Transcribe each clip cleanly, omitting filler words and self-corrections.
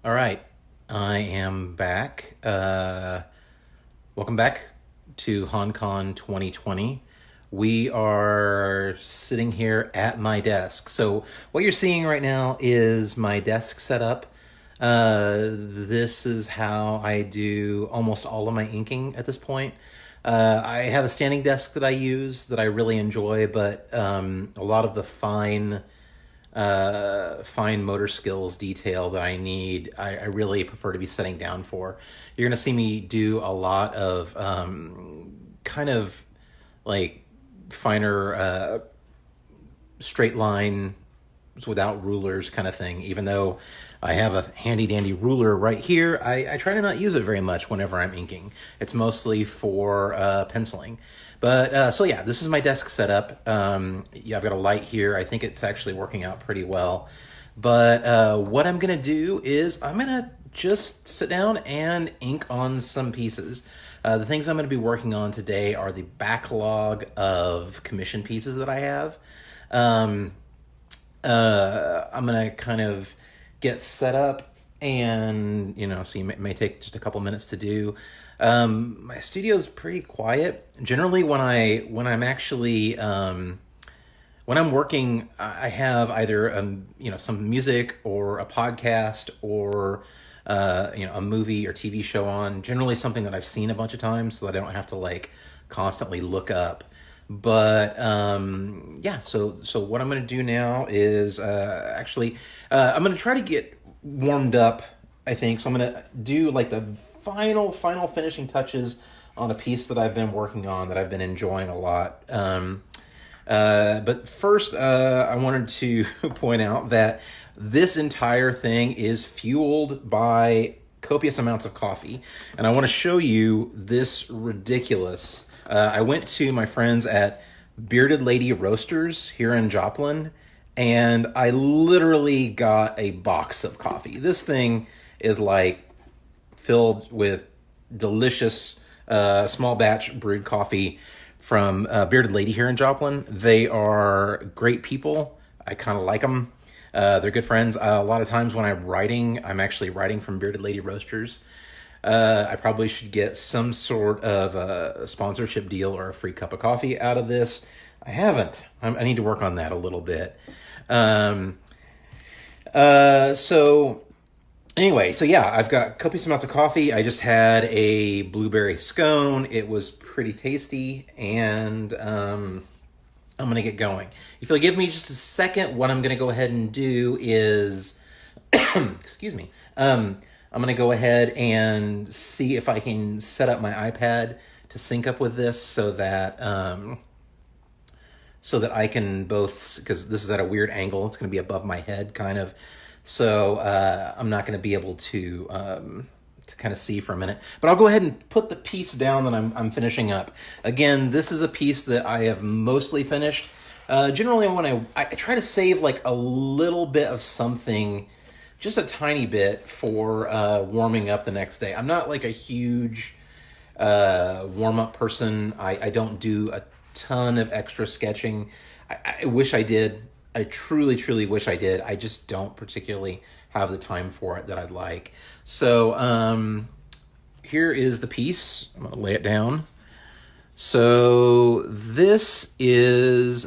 All right, I am back. Welcome back to Hauncon 2020. We are sitting here at my desk. So what you're seeing right now is my desk setup. This is how I do almost all of my inking at this point. I have a standing desk that I use that I really enjoy, but a lot of the fine motor skills detail that I need, I really prefer to be sitting down for. You're going to see me do a lot of kind of like finer straight line without rulers kind of thing. Even though I have a handy dandy ruler right here, I try to not use it very much whenever I'm inking. It's mostly for penciling. But so yeah, this is my desk setup. Yeah, I've got a light here. I think it's actually working out pretty well. But what I'm gonna do is I'm gonna just sit down and ink on some pieces. The things I'm going to be working on today are the backlog of commission pieces that I have. Um, I'm gonna kind of get set up, and so you may take just a couple minutes to do. My studio's pretty quiet. Generally, when I'm actually when I'm working, I have either some music or a podcast or a movie or TV show on. Generally, something that I've seen a bunch of times, so that I don't have to like constantly look up. But yeah, so what I'm going to do now is I'm going to try to get warmed up. I think so. I'm going to do like the final finishing touches on a piece that I've been working on that I've been enjoying a lot. But first, I wanted to point out that this entire thing is fueled by copious amounts of coffee. And I want to show you this ridiculous. I went to my friends at Bearded Lady Roasters here in Joplin, and I literally got a box of coffee. This thing is like filled with delicious small batch brewed coffee from Bearded Lady here in Joplin. They are great people. I kind of like them. They're good friends. A lot of times when I'm actually writing from Bearded Lady Roasters. I probably should get some sort of a sponsorship deal or a free cup of coffee out of this. I haven't. I need to work on that a little bit. So anyway, so yeah, I've got copious amounts of coffee. I just had a blueberry scone. It was pretty tasty, and I'm going to get going. If you'll give me just a second, what I'm going to go ahead and do is, excuse me, I'm going to go ahead and see if I can set up my iPad to sync up with this so that I can both, because this is at a weird angle, it's going to be above my head kind of. So I'm not going to be able to kind of see for a minute. But I'll go ahead and put the piece down that I'm finishing up. Again, this is a piece that I have mostly finished. Generally, when I try to save like a little bit of something, just a tiny bit for warming up the next day. I'm not like a huge warm-up person. I don't do a ton of extra sketching. I wish I did. I truly, truly wish I did. I just don't particularly have the time for it that I'd like. So here is the piece. I'm going to lay it down. So this is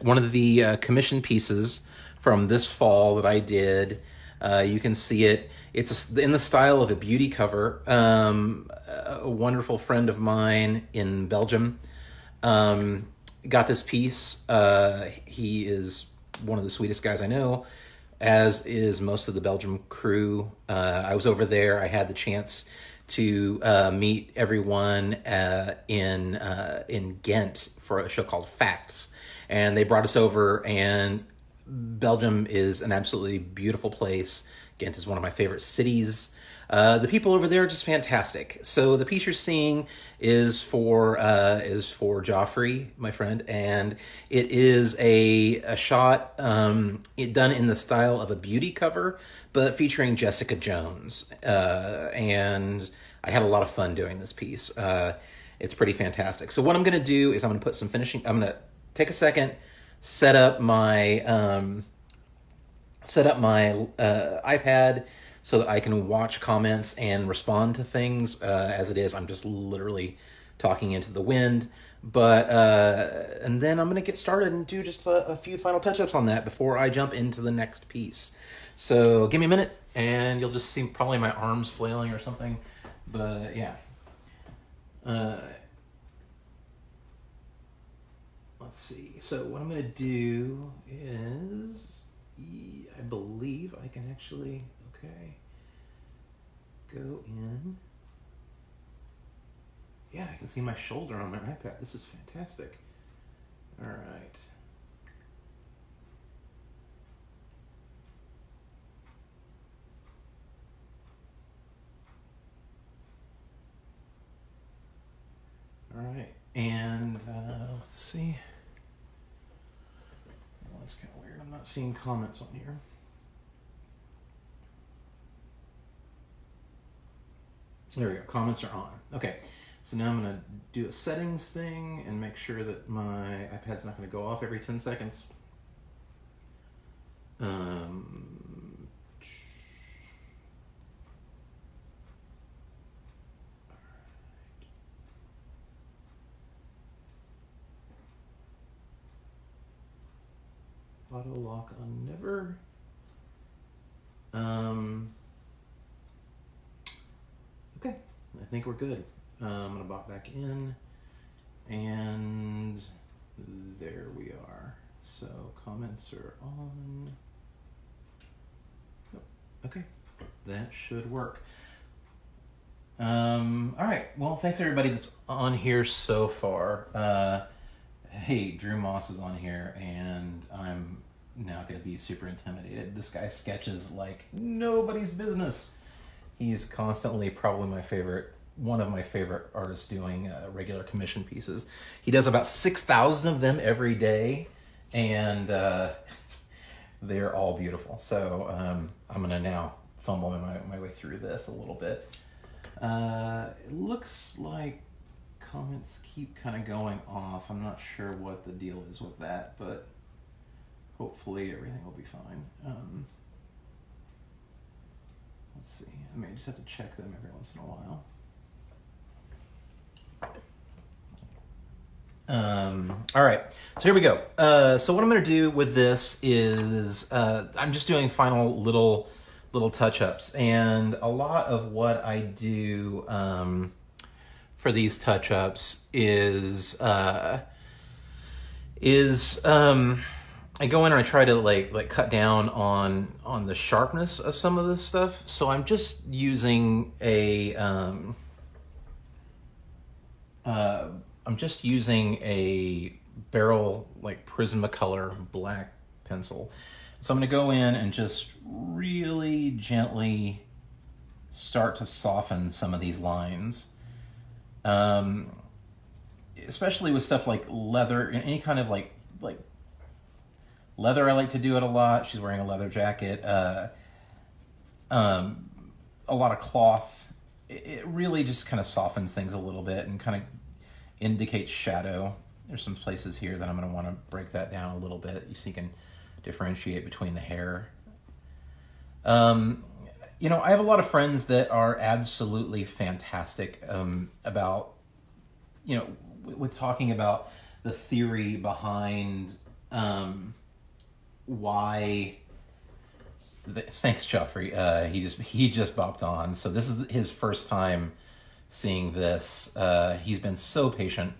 one of the commission pieces from this fall that I did. You can see it. It's in the style of a beauty cover. A wonderful friend of mine in Belgium got this piece. He is one of the sweetest guys I know, as is most of the Belgium crew. I was over there. I had the chance to meet everyone in Ghent for a show called Facts, and they brought us over. And Belgium is an absolutely beautiful place. Ghent is one of my favorite cities. The people over there are just fantastic. So the piece you're seeing is for Joffrey, my friend, and it is a shot done in the style of a beauty cover, but featuring Jessica Jones. And I had a lot of fun doing this piece. It's pretty fantastic. So what I'm going to do is I'm going to put some finishing. I'm going to take a second, set up my iPad so that I can watch comments and respond to things. As it is, I'm just literally talking into the wind. But and then I'm gonna get started and do just a few final touch-ups on that before I jump into the next piece. So give me a minute, and you'll just see probably my arms flailing or something. But yeah. Let's see. So what I'm going to do is, I believe I can actually, okay, go in. Yeah, I can see my shoulder on my iPad. This is fantastic. All right. All right, and let's see. Well, that's kind of weird. I'm not seeing comments on here. There we go. Comments are on. Okay, so now I'm going to do a settings thing and make sure that my iPad's not going to go off every 10 seconds. Auto lock on never. Okay, I think we're good. I'm gonna bot back in, and there we are. So comments are on. Oh, okay, that should work. All right. Well, thanks everybody that's on here so far. Hey, Drew Moss is on here, and I'm now going to be super intimidated. This guy sketches like nobody's business. He's constantly probably one of my favorite artists doing regular commission pieces. He does about 6,000 of them every day, and they're all beautiful. So I'm going to now fumble my way through this a little bit. It looks like comments keep kind of going off. I'm not sure what the deal is with that, but hopefully everything will be fine. Let's see. I may just have to check them every once in a while. All right, so here we go. So what I'm going to do with this is I'm just doing final little touch-ups, and a lot of what I do for these touch-ups is I go in and I try to like cut down on the sharpness of some of this stuff. So I'm just using a barrel like Prismacolor black pencil. So I'm going to go in and just really gently start to soften some of these lines. Especially with stuff like leather, any kind of like leather, I like to do it a lot. She's wearing a leather jacket. A lot of cloth. It really just kind of softens things a little bit and kind of indicates shadow. There's some places here that I'm going to want to break that down a little bit so you can differentiate between the hair. You know, I have a lot of friends that are absolutely fantastic about, you know, with talking about the theory behind why. Thanks, Joffrey. He just bopped on. So this is his first time seeing this. He's been so patient,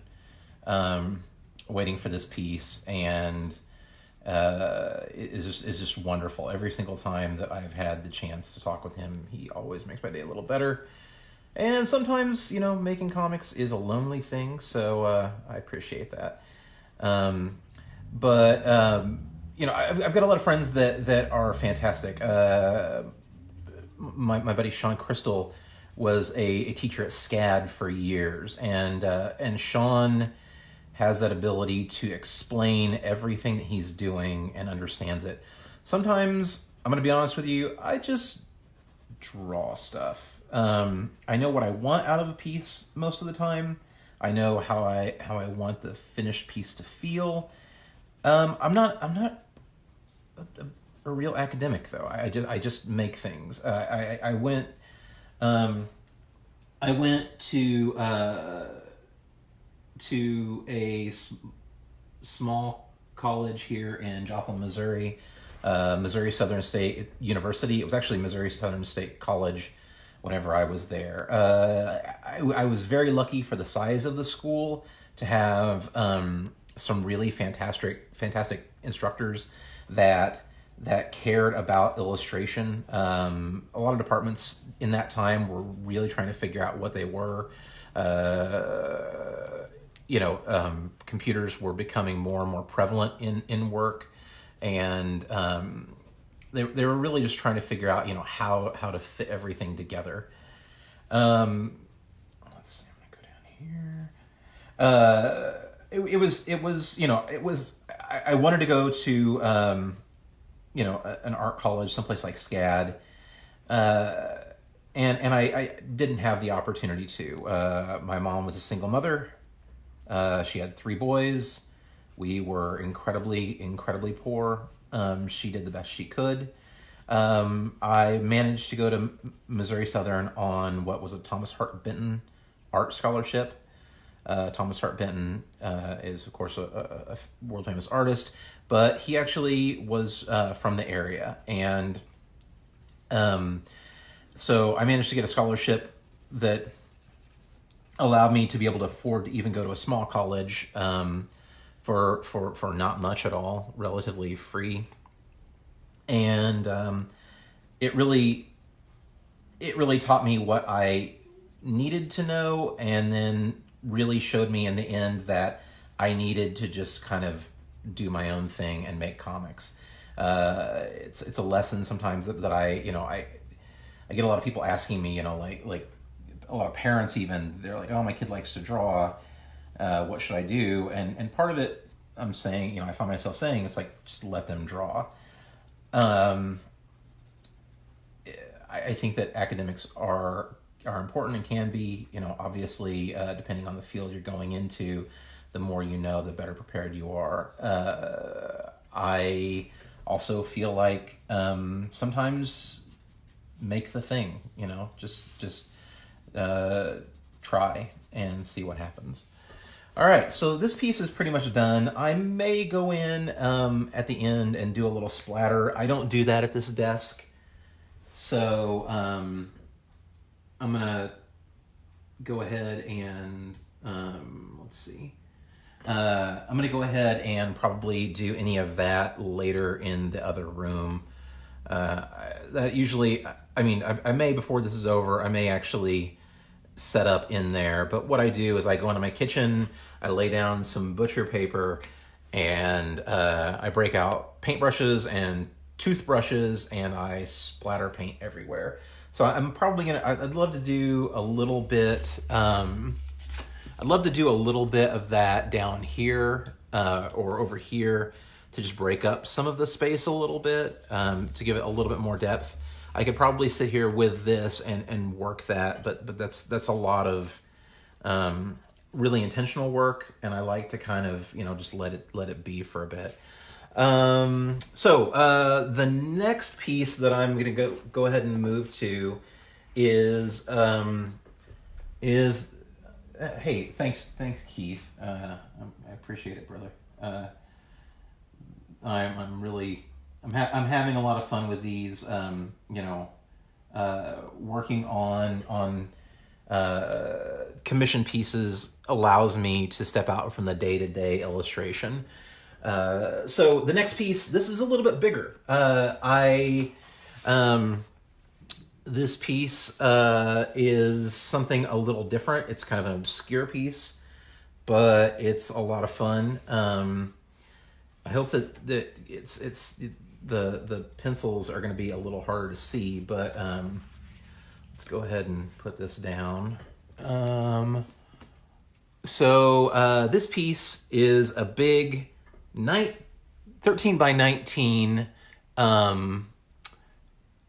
waiting for this piece, and is just wonderful. Every single time that I've had the chance to talk with him, he always makes my day a little better. And sometimes, you know, making comics is a lonely thing, so I appreciate that. You know, I've got a lot of friends that are fantastic. My buddy Sean Crystal was a teacher at SCAD for years, and Sean has that ability to explain everything that he's doing and understands it. Sometimes, I'm going to be honest with you, I just draw stuff. I know what I want out of a piece most of the time. I know how I want the finished piece to feel. I'm not a real academic though. I just make things. I went to a small college here in Joplin, Missouri, Missouri Southern State University. It was actually Missouri Southern State College whenever I was there. I was very lucky for the size of the school to have some really fantastic instructors that cared about illustration. A lot of departments in that time were really trying to figure out what they were. Computers were becoming more and more prevalent in work, and they were really just trying to figure out how to fit everything together. Let's see, I'm gonna go down here. I wanted to go to an art college, someplace like SCAD, and I didn't have the opportunity to. My mom was a single mother. She had 3 boys. We were incredibly poor. She did the best she could. I managed to go to Missouri Southern on what was a Thomas Hart Benton art scholarship. Thomas Hart Benton is, of course, a world-famous artist, but he actually was from the area. And so I managed to get a scholarship that allowed me to be able to afford to even go to a small college for not much at all, relatively free. And it really taught me what I needed to know, and then really showed me in the end that I needed to just kind of do my own thing and make comics. It's a lesson sometimes that I get a lot of people asking me, like a lot of parents even, they're like, oh, my kid likes to draw. What should I do? And part of it, I'm saying, I find myself saying, it's like, just let them draw. I think that academics are important and can be, obviously, depending on the field you're going into, the more you know, the better prepared you are. I also feel like sometimes make the thing, just try and see what happens. All right, so this piece is pretty much done. I may go in at the end and do a little splatter. I don't do that at this desk. So I'm going to go ahead and, let's see. I'm going to go ahead and probably do any of that later in the other room. That usually, I may, before this is over, I may actually set up in there. But what I do is I go into my kitchen, I lay down some butcher paper, and I break out paintbrushes and toothbrushes, and I splatter paint everywhere. So I'm probably gonna. I'd love to do a little bit. I'd love to do a little bit of that down here or over here to just break up some of the space a little bit to give it a little bit more depth. I could probably sit here with this and work that, but that's a lot of really intentional work, and I like to kind of just let it be for a bit. So the next piece that I'm gonna go ahead and move to is hey, thanks Keith. I appreciate it, brother. I'm having a lot of fun with these. Working on commission pieces allows me to step out from the day-to-day illustration. So the next piece, this is a little bit bigger. This piece is something a little different. It's kind of an obscure piece, but it's a lot of fun. I hope that the pencils are going to be a little harder to see, but let's go ahead and put this down. So this piece is a big 13 by 19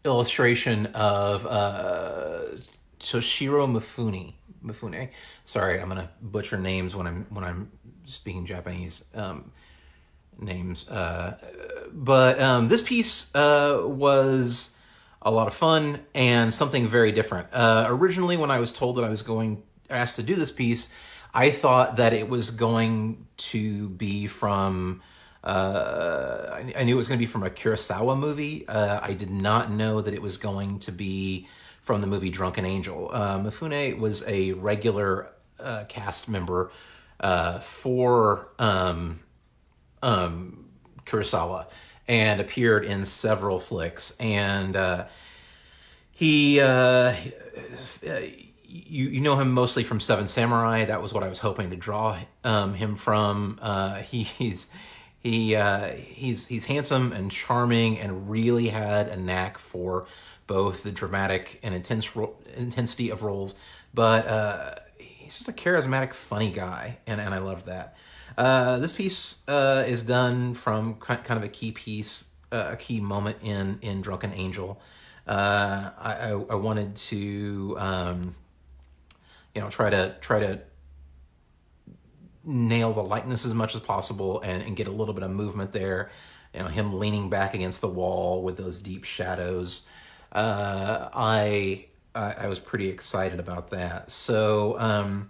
illustration of Toshiro Mifune. Sorry, I'm gonna butcher names when I'm speaking Japanese. names. But this piece was a lot of fun and something very different. Originally, when I was told that I was asked to do this piece, I thought that it was going to be from, I knew it was going to be from a Kurosawa movie. I did not know that it was going to be from the movie Drunken Angel. Mifune was a regular cast member for Kurosawa and appeared in several flicks. And he you know him mostly from Seven Samurai. That was what I was hoping to draw him from. He's handsome and charming and really had a knack for both the dramatic and intensity of roles, but he's just a charismatic, funny guy, and I love that. This piece is done from kind of a key piece, a key moment in Drunken Angel. I wanted to try to nail the likeness as much as possible and get a little bit of movement there. Him leaning back against the wall with those deep shadows. I was pretty excited about that. So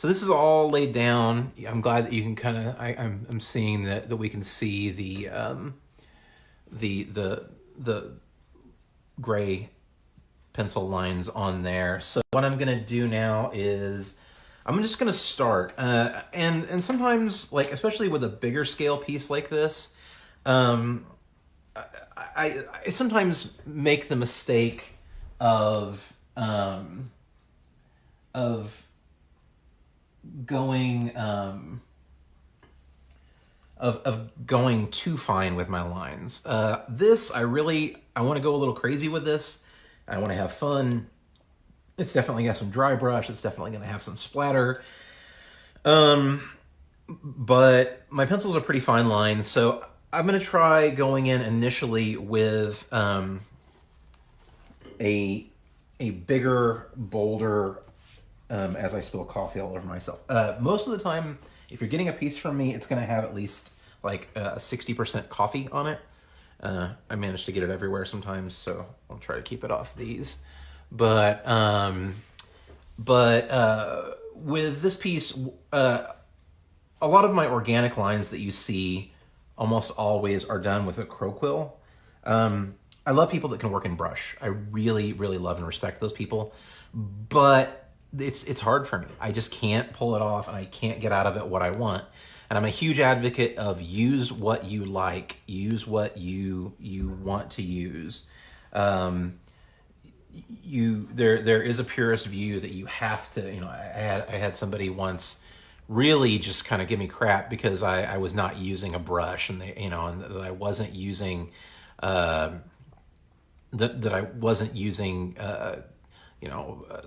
this is all laid down. I'm glad that you can kind of. I'm seeing that we can see the gray pencil lines on there. So what I'm gonna do now is I'm just gonna start. And sometimes, like especially with a bigger scale piece like this, I sometimes make the mistake of going going too fine with my lines. This I want to go a little crazy with this. I want to have fun. It's definitely got some dry brush. It's definitely going to have some splatter. But my pencils are pretty fine lines, so I'm going to try going in initially with a bigger, bolder, as I spill coffee all over myself. Most of the time, if you're getting a piece from me, it's going to have at least like a 60% coffee on it. I manage to get it everywhere sometimes, so I'll try to keep it off these. But with this piece, a lot of my organic lines that you see almost always are done with a crow quill. I love people that can work in brush. I really, really love and respect those people, but it's hard for me. I just can't pull it off, and I can't get out of it what I want. And I'm a huge advocate of use what you like, use what you want to use. There is a purist view that you have to. I had somebody once really just kind of give me crap because I was not using a brush, and and that I wasn't using that I wasn't using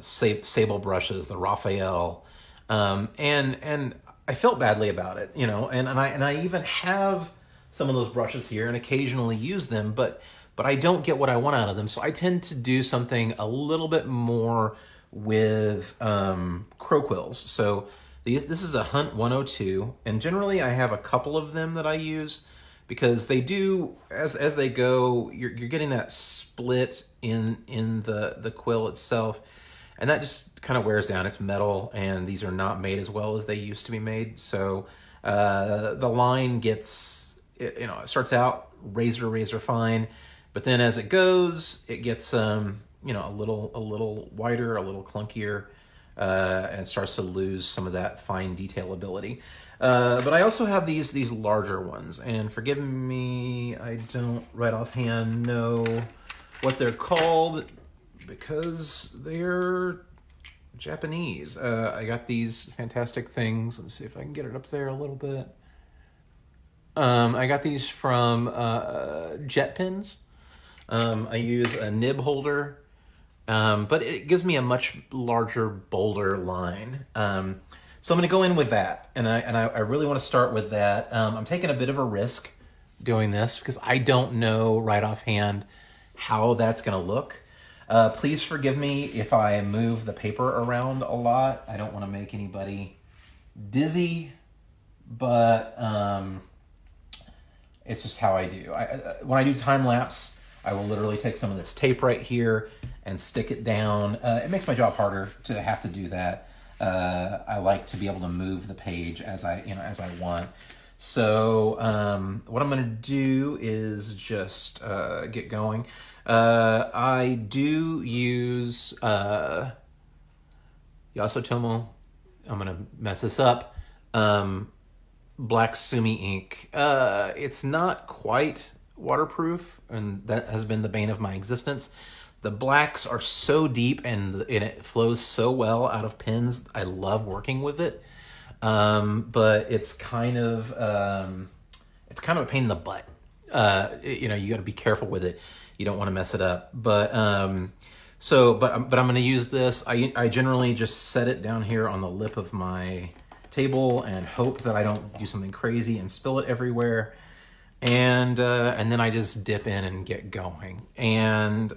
sable brushes, the Raphael, and I felt badly about it, and I even have some of those brushes here and occasionally use them, but I don't get what I want out of them. So I tend to do something a little bit more with crow quills. So this is a Hunt 102, and generally I have a couple of them that I use because they do, as they go, you're getting that split in the quill itself. And that just kind of wears down. It's metal, and these are not made as well as they used to be made. So the line gets, it starts out razor fine, but then as it goes, it gets a little wider, a little clunkier, and starts to lose some of that fine detail ability. But I also have these larger ones, and forgive me, I don't right offhand know what they're called, because they're Japanese. I got these fantastic things. Let me see if I can get it up there a little bit. I got these from Jet Pins. I use a nib holder, but it gives me a much larger, bolder line. So I'm going to go in with that, and I really want to start with that. I'm taking a bit of a risk doing this because I don't know right offhand how that's going to look. Please forgive me if I move the paper around a lot. I don't want to make anybody dizzy, but It's just how I do. When I do time lapse, I will literally take some of this tape right here and stick it down. It makes my job harder to have to do that. I like to be able to move the page as I want. So what I'm going to do is just get going. I do use Yasutomo. I'm going to mess this up. Black Sumi ink. It's not quite waterproof, and that has been the bane of my existence. The blacks are so deep and it flows so well out of pens. I love working with it. But it's kind of a pain in the butt. You got to be careful with it. You don't want to mess it up. But I'm going to use this. I generally just set it down here on the lip of my table and hope that I don't do something crazy and spill it everywhere. And then I just dip in and get going. And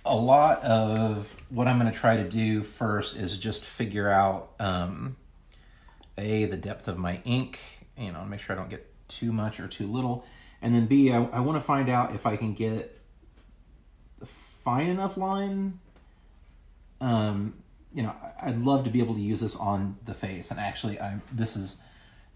a lot of what I'm going to try to do first is just figure out the depth of my ink. Make sure I don't get too much or too little. And then B, I want to find out if I can get a fine enough line. I'd love to be able to use this on the face. And actually,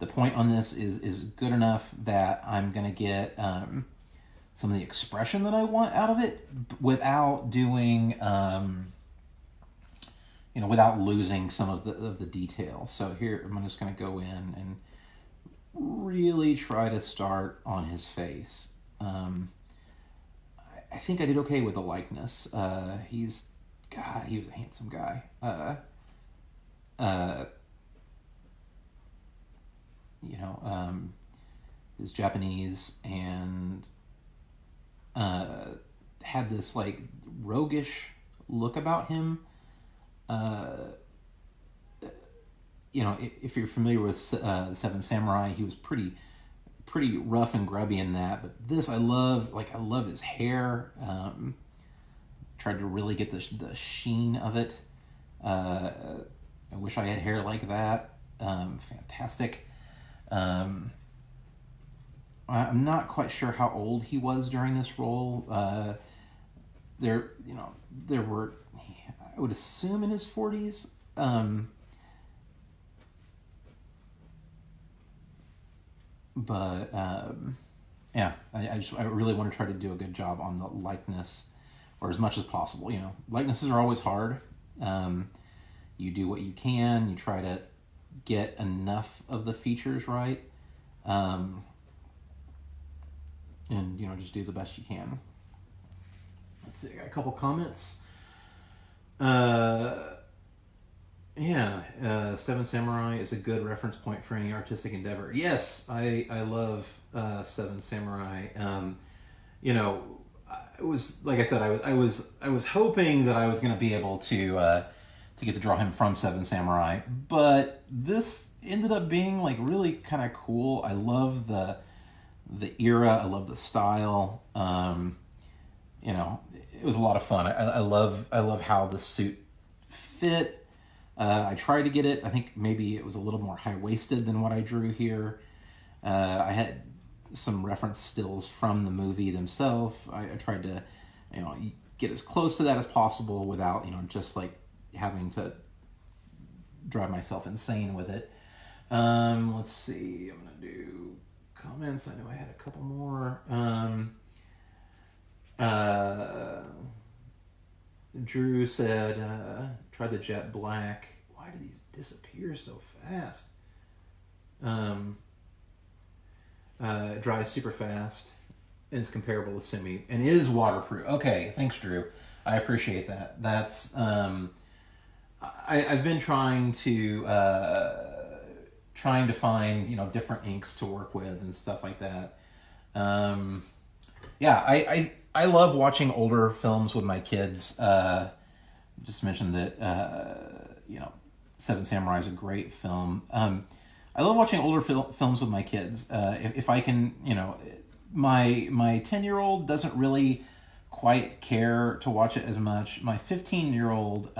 the point on this is good enough that I'm going to get some of the expression that I want out of it without doing, without losing some of the detail. So here, I'm just going to go in and really try to start on his face. I think I did okay with the likeness. He was a handsome guy. Is Japanese and had this like roguish look about him. If you're familiar with the Seven Samurai, he was pretty rough and grubby in that. But this, I love his hair. Tried to really get the sheen of it. I wish I had hair like that. Fantastic. I'm not quite sure how old he was during this role. There were, I would assume in his 40s. I really want to try to do a good job on the likeness, or as much as possible. Likenesses are always hard. You do what you can. You try to get enough of the features right. And just do the best you can. Let's see, I got a couple comments. Seven Samurai is a good reference point for any artistic endeavor. Yes, I love Seven Samurai. It was, like I said, I was hoping that I was going to be able to get to draw him from Seven Samurai, but this ended up being like really kind of cool. I love the era. I love the style. It was a lot of fun. I love how the suit fit. I tried to get it. I think maybe it was a little more high-waisted than what I drew here. I had some reference stills from the movie themselves. I tried to, get as close to that as possible without, just like having to drive myself insane with it. Let's see. I'm gonna do comments. I know I had a couple more. Drew said, try the jet black. Why do these disappear so fast? It dries super fast and is comparable to Simi and is waterproof. Okay, thanks, Drew. I appreciate that. That's I've been trying to find different inks to work with and stuff like that. I love watching older films with my kids. Just mentioned that Seven Samurai is a great film. I love watching older films with my kids. If I can, my 10-year-old doesn't really quite care to watch it as much. My 15-year-old,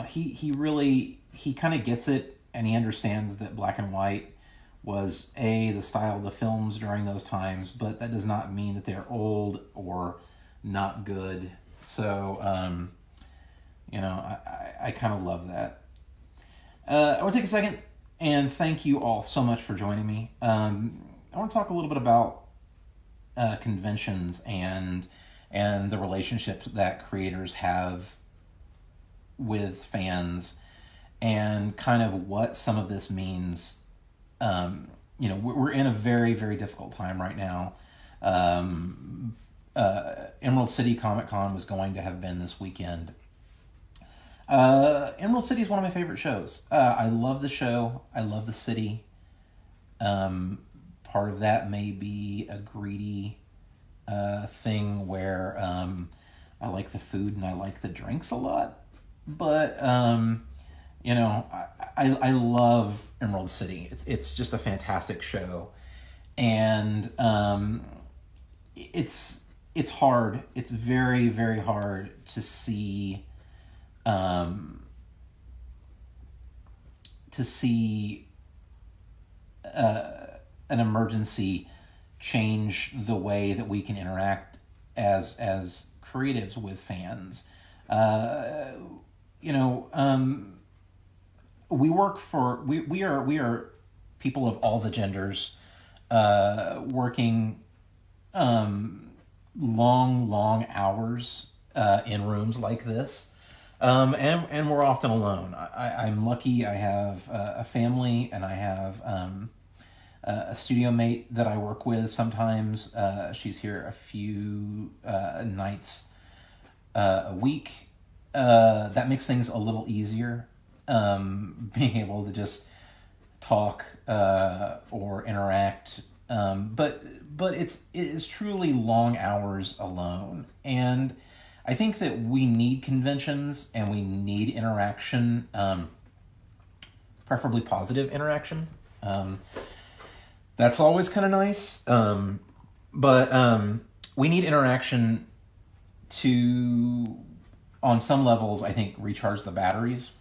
he kind of gets it, and he understands that black and white was the style of the films during those times, but that does not mean that they're old or not good. So, I kind of love that. I want to take a second and thank you all so much for joining me. I want to talk a little bit about conventions and the relationships that creators have with fans, and kind of what some of this means. We're in a very, very difficult time right now. Emerald City Comic Con was going to have been this weekend. Emerald City is one of my favorite shows. I love the show. I love the city. Part of that may be a greedy thing where I like the food and I like the drinks a lot. But, I love Emerald City. It's just a fantastic show. And it's hard. It's very, very hard to see an emergency change the way that we can interact as creatives with fans. We work for we are people of all the genders, working long hours in rooms like this, and we're often alone. I'm lucky. I have a family, and I have a studio mate that I work with sometimes. She's here a few nights a week. That makes things a little easier, being able to just talk or interact. But it is truly long hours alone, and I think that we need conventions and we need interaction, preferably positive interaction. That's always kind of nice, but we need interaction to, on some levels, I think, recharge the batteries.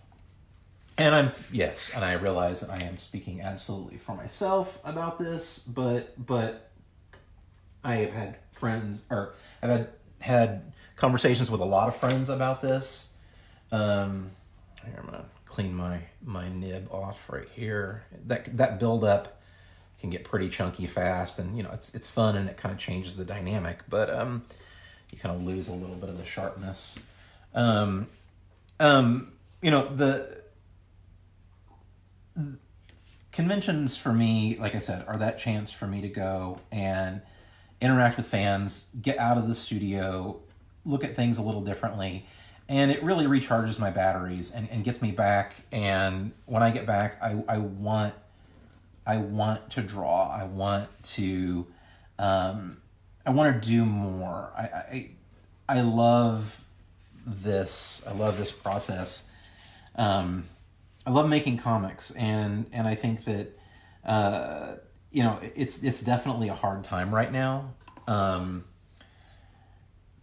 And I realize that I am speaking absolutely for myself about this, but I have had friends, or I've had conversations with a lot of friends about this. Here, I'm gonna clean my nib off right here. That build up can get pretty chunky fast, and it's fun and it kind of changes the dynamic, but you kind of lose a little bit of the sharpness. The conventions for me, like I said, are that chance for me to go and interact with fans, get out of the studio, look at things a little differently, and it really recharges my batteries and gets me back. And when I get back, I want to draw. I want to do more. I love this. I love this process. I love making comics, and I think that it's definitely a hard time right now.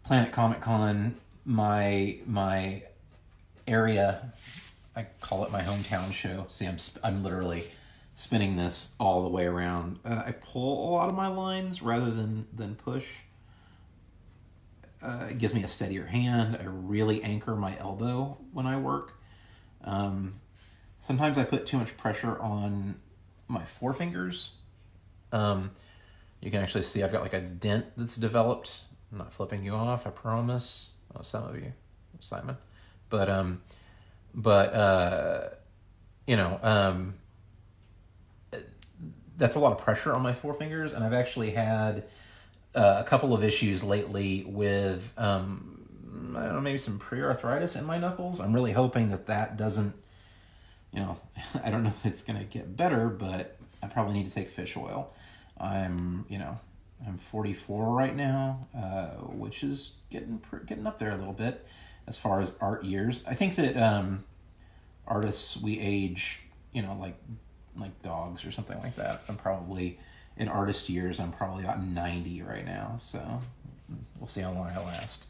Planet Comic Con, my area, I call it my hometown show. See, I'm literally spinning this all the way around. I pull a lot of my lines rather than push. It gives me a steadier hand. I really anchor my elbow when I work. Sometimes I put too much pressure on my forefingers. You can actually see I've got like a dent that's developed. I'm not flipping you off, I promise. Oh, some of you, Simon. But that's a lot of pressure on my forefingers, and I've actually had a couple of issues lately with I don't know, maybe some pre-arthritis in my knuckles. I'm really hoping that doesn't, I don't know if it's going to get better, but I probably need to take fish oil. I'm 44 right now, which is getting up there a little bit as far as art years. I think that artists, we age, like dogs or something like that. I'm probably, in artist years, I'm probably about 90 right now, so we'll see how long I last.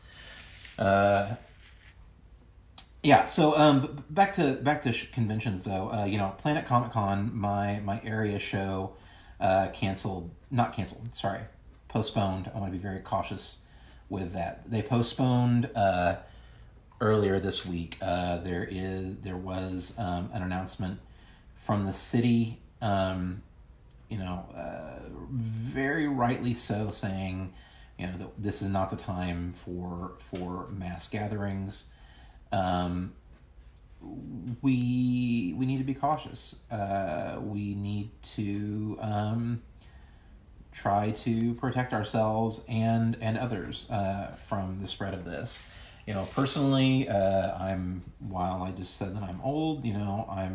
Yeah. So back to conventions though. Planet Comic Con, my area show, canceled. Not canceled. Sorry, postponed. I want to be very cautious with that. They postponed earlier this week. There was an announcement from the city. Very rightly so, saying, that this is not the time for mass gatherings. Um, we need to be cautious. We need to try to protect ourselves and others from the spread of this. Personally, while I just said that I'm old, I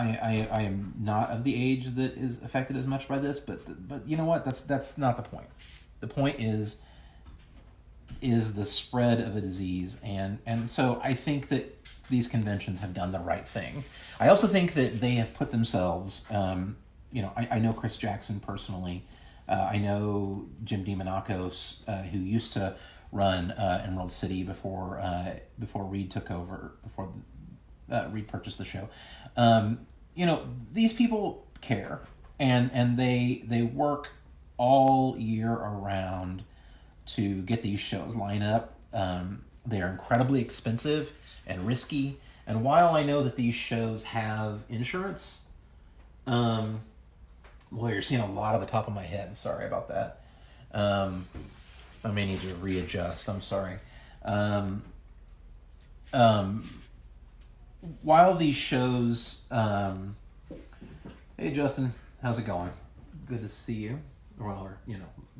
am not of the age that is affected as much by this, but you know what? That's not the point. The point is the spread of a disease, and so I think that these conventions have done the right thing. I also think that they have put themselves. I know Chris Jackson personally. I know Jim DeMonacos, who used to run Emerald City before Reed took over, before Reed purchased the show. These people care, and they work all year around to get these shows line up. They are incredibly expensive and risky. And while I know that these shows have insurance, you're seeing a lot of the top of my head. Sorry about that. I may need to readjust. I'm sorry. While these shows, hey Justin, how's it going? Good to see you. Or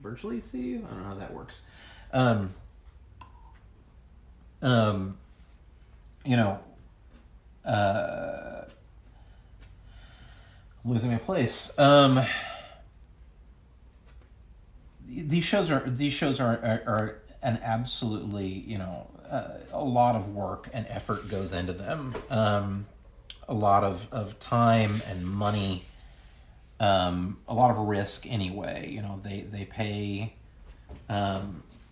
virtually see you. I don't know how that works. You know, losing my place. These shows are an absolutely, a lot of work and effort goes into them. A lot of time and money. A lot of risk anyway. They pay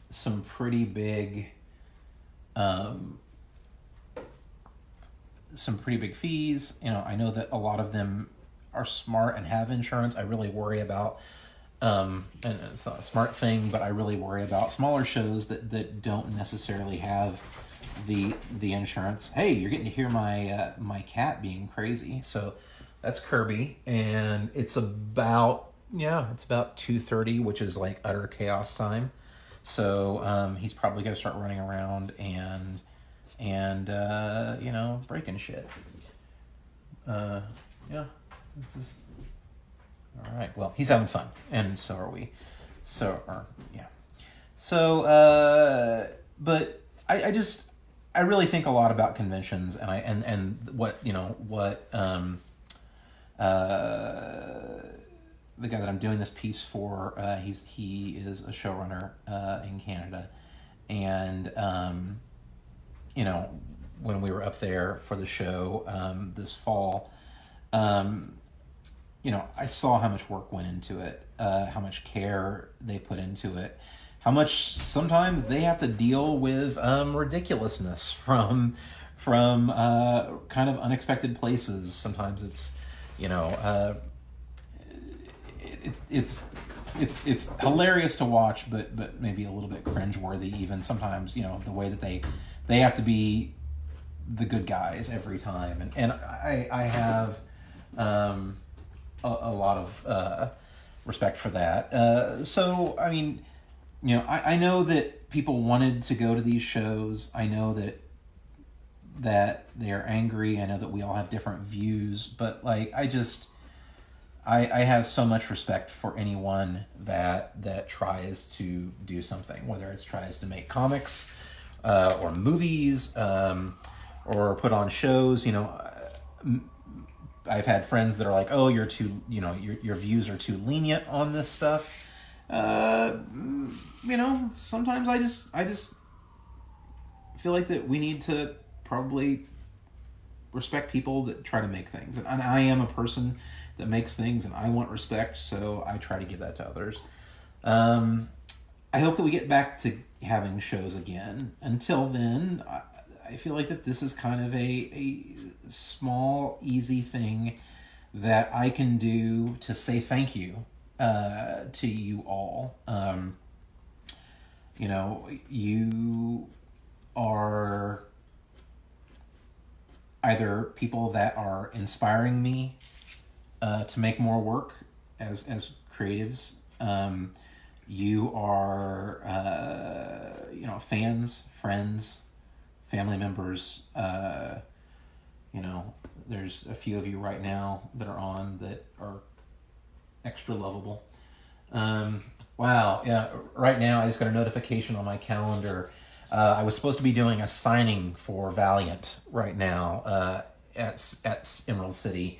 some pretty big fees. I know that a lot of them are smart and have insurance. I really worry about, and it's not a smart thing, but I really worry about smaller shows that don't necessarily have the insurance. Hey, you're getting to hear my cat being crazy. So that's Kirby, and it's about 2:30, which is like utter chaos time. So he's probably going to start running around and breaking shit. This is all right. Well, he's having fun, and so are we. But I really think a lot about conventions, and what the guy that I'm doing this piece for, he is a showrunner in Canada, and when we were up there for the show this fall, I saw how much work went into it, how much care they put into it, how much sometimes they have to deal with ridiculousness from kind of unexpected places. Sometimes it's it's hilarious to watch, but maybe a little bit cringeworthy even sometimes. The way that they have to be the good guys every time, and I have a lot of respect for that. So I mean, I know that people wanted to go to these shows. I know that they are angry. I know that we all have different views, but I have so much respect for anyone that tries to do something, whether it tries to make comics or movies or put on shows. I've had friends that are like, "Oh, you're too, your views are too lenient on this stuff." Sometimes I just feel like that we need to probably respect people that try to make things, and I am a person that makes things, and I want respect, so I try to give that to others. I hope that we get back to having shows again. Until then, I feel like that this is kind of a small, easy thing that I can do to say thank you to you all. You know, you are either people that are inspiring me to make more work as creatives. You are, you know, fans, friends, family members. You know, there's a few of you right now that are on that are extra lovable. Wow, yeah, right now I just got a notification on my calendar. I was supposed to be doing a signing for Valiant right now at Emerald City.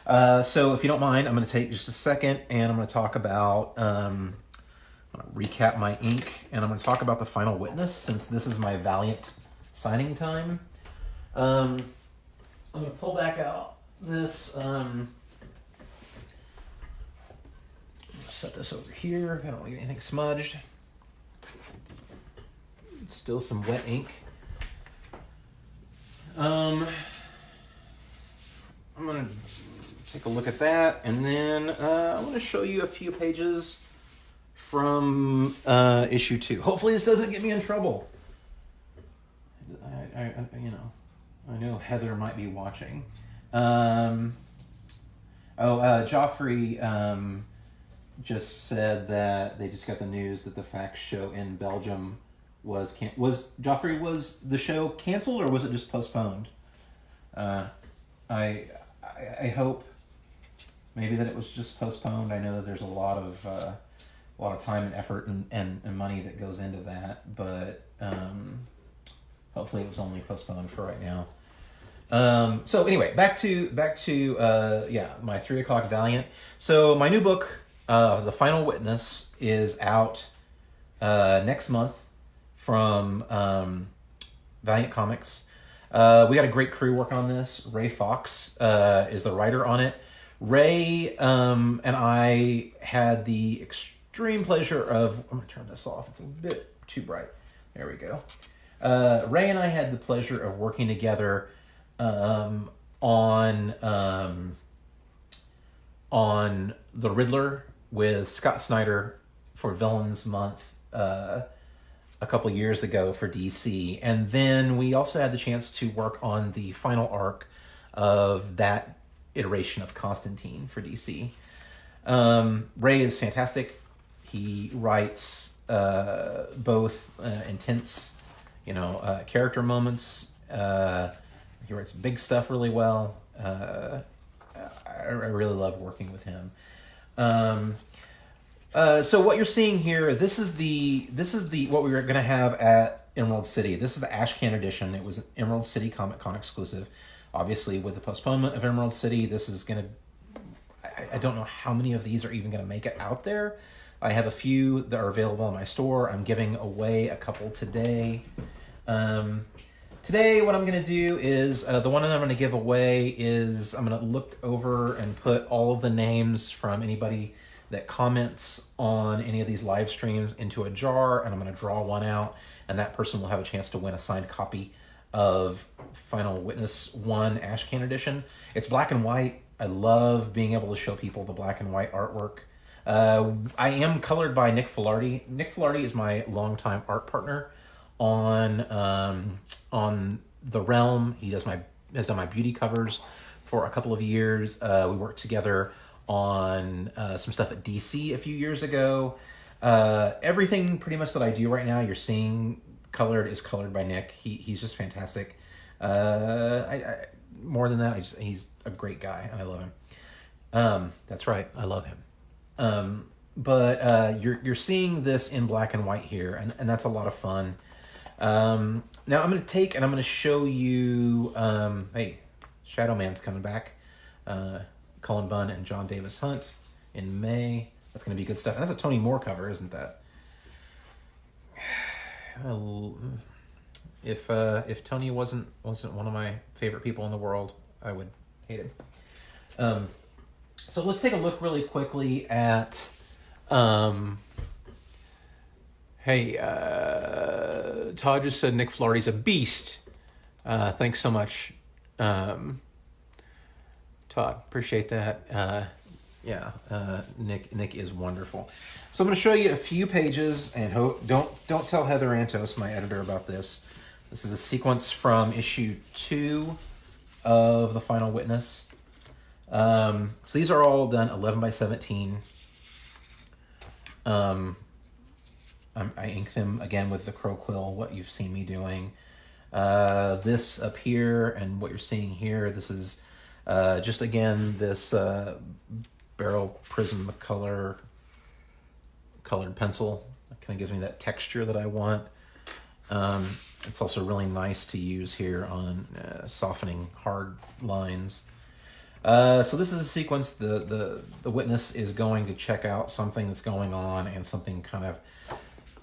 So if you don't mind, I'm going to take just a second and I'm going to talk about, I'm going to recap my ink and I'm going to talk about the final witness since this is my Valiant signing time. I'm going to pull back out this, set this over here. I don't want to get anything smudged. Still some wet ink. I'm going to take a look at that, and then I want to show you a few pages from issue 2. Hopefully this doesn't get me in trouble. I you know, I know Heather might be watching. Joffrey just said that they just got the news that the Facts show in Belgium was Joffrey, was the show canceled or was it just postponed? I hope maybe that it was just postponed. I know that there's a lot of time and effort and money that goes into that, but hopefully it was only postponed for right now. So anyway, back to my 3 o'clock Valiant. So my new book, The Final Witness, is out next month from Valiant Comics. We got a great crew working on this. Ray Fox is the writer on it. Ray and I had the extreme pleasure of... I'm going to turn this off. It's a bit too bright. There we go. Ray and I had the pleasure of working together on The Riddler with Scott Snyder for Villains Month a couple years ago for DC. And then we also had the chance to work on the final arc of that iteration of Constantine for DC. Ray is fantastic. He writes both intense, character moments. He writes big stuff really well. I really love working with him. So what you're seeing here, this is what we were going to have at Emerald City. This is the Ashcan edition. It was an Emerald City Comic Con exclusive. Obviously, with the postponement of Emerald City, this is going to... I don't know how many of these are even going to make it out there. I have a few that are available in my store. I'm giving away a couple today. Today, what I'm going to do is, the one that I'm going to give away is, I'm going to look over and put all of the names from anybody that comments on any of these live streams into a jar, and I'm going to draw one out, and that person will have a chance to win a signed copy of Final Witness 1 Ashcan Edition. It's black and white. I love being able to show people the black and white artwork. I am colored by Nick Filardi. Nick Filardi is my longtime art partner on The Realm. He has done my beauty covers for a couple of years. We worked together on some stuff at DC a few years ago. Everything pretty much that I do right now, you're seeing colored, is colored by Nick. He's just fantastic. More than that, he's a great guy and I love him. That's right, I love him. But you're seeing this in black and white here, and that's a lot of fun. Now I'm going to take and I'm going to show you, hey, Shadow Man's coming back. Cullen Bunn and John Davis Hunt in May. That's going to be good stuff. And that's a Tony Moore cover, isn't that? If Tony wasn't one of my favorite people in the world, I would hate him. So let's take a look really quickly at Hey, Todd just said Nick Flaherty's a beast. Thanks so much, Todd. Appreciate that. Nick is wonderful. So I'm going to show you a few pages, and don't tell Heather Antos, my editor, about this. This is a sequence from issue 2 of The Final Witness. So these are all done 11 by 17. I ink them again with the Crow Quill, what you've seen me doing. This up here and what you're seeing here, this is just again this barrel prism colored pencil. It kind of gives me that texture that I want. It's also really nice to use here on softening hard lines. So this is a sequence. The witness is going to check out something that's going on, and something kind of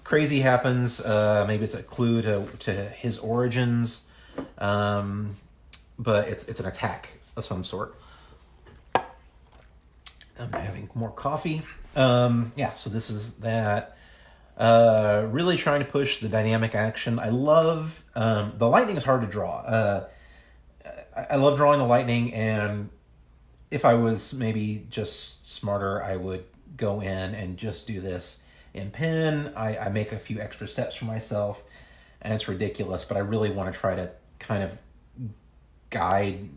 crazy happens. Maybe it's a clue to his origins, but it's an attack of some sort. I'm having more coffee. So this is that. Really trying to push the dynamic action. I love the lightning is hard to draw. I love drawing the lightning, and if I was maybe just smarter, I would go in and just do this in pen. I make a few extra steps for myself, and it's ridiculous, but I really want to try to kind of guide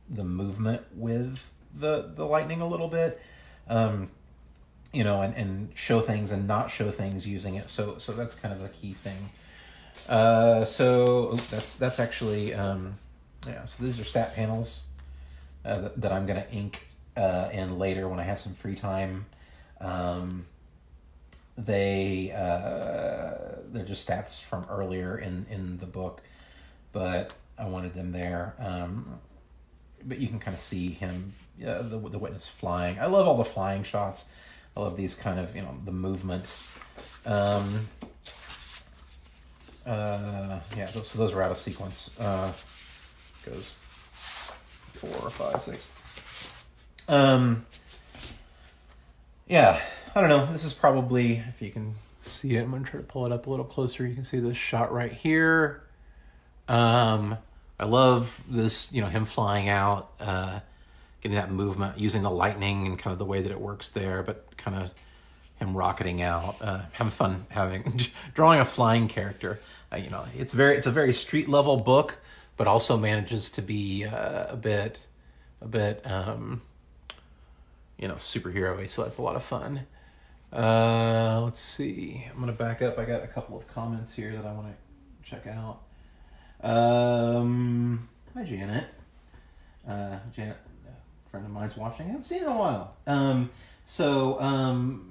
the movement with the lightning a little bit, and show things and not show things using it. So that's kind of a key thing. That's actually, so these are stat panels that I'm going to ink in later when I have some free time. They're just stats from earlier in the book, but I wanted them there. But you can kind of see him, the witness flying. I love all the flying shots. I love these kind of, the movement. So those are out of sequence. Goes 4, 5, 6. I don't know. This is probably, if you can see it, I'm going to try to pull it up a little closer. You can see this shot right here. I love this, him flying out, getting that movement, using the lightning and kind of the way that it works there, but kind of him rocketing out, having fun drawing a flying character. It's a very street level book, but also manages to be a bit superhero-y, so that's a lot of fun. Let's see. I'm gonna back up. I got a couple of comments here that I want to check out. Hi Janet. Janet, a friend of mine's watching. I haven't seen it in a while.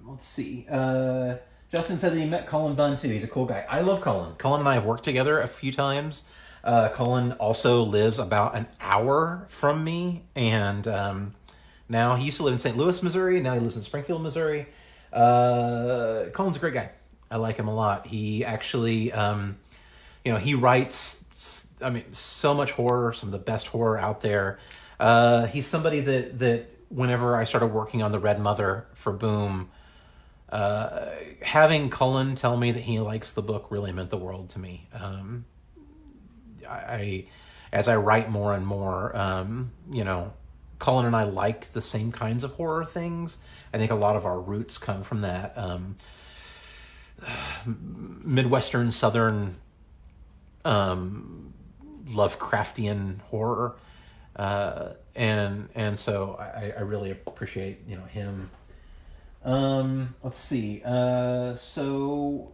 Let's see. Justin said that he met Cullen Bunn too. He's a cool guy. I love Cullen. Cullen and I have worked together a few times. Cullen also lives about an hour from me, and now he used to live in St. Louis, Missouri. Now he lives in Springfield, Missouri. Cullen's a great guy. I like him a lot. He actually, he writes, so much horror, some of the best horror out there. He's somebody that whenever I started working on The Red Mother for Boom, having Cullen tell me that he likes the book really meant the world to me. As I write more and more, Cullen and I like the same kinds of horror things. I think a lot of our roots come from that Midwestern, Southern, Lovecraftian horror, and so I really appreciate him. Let's see. So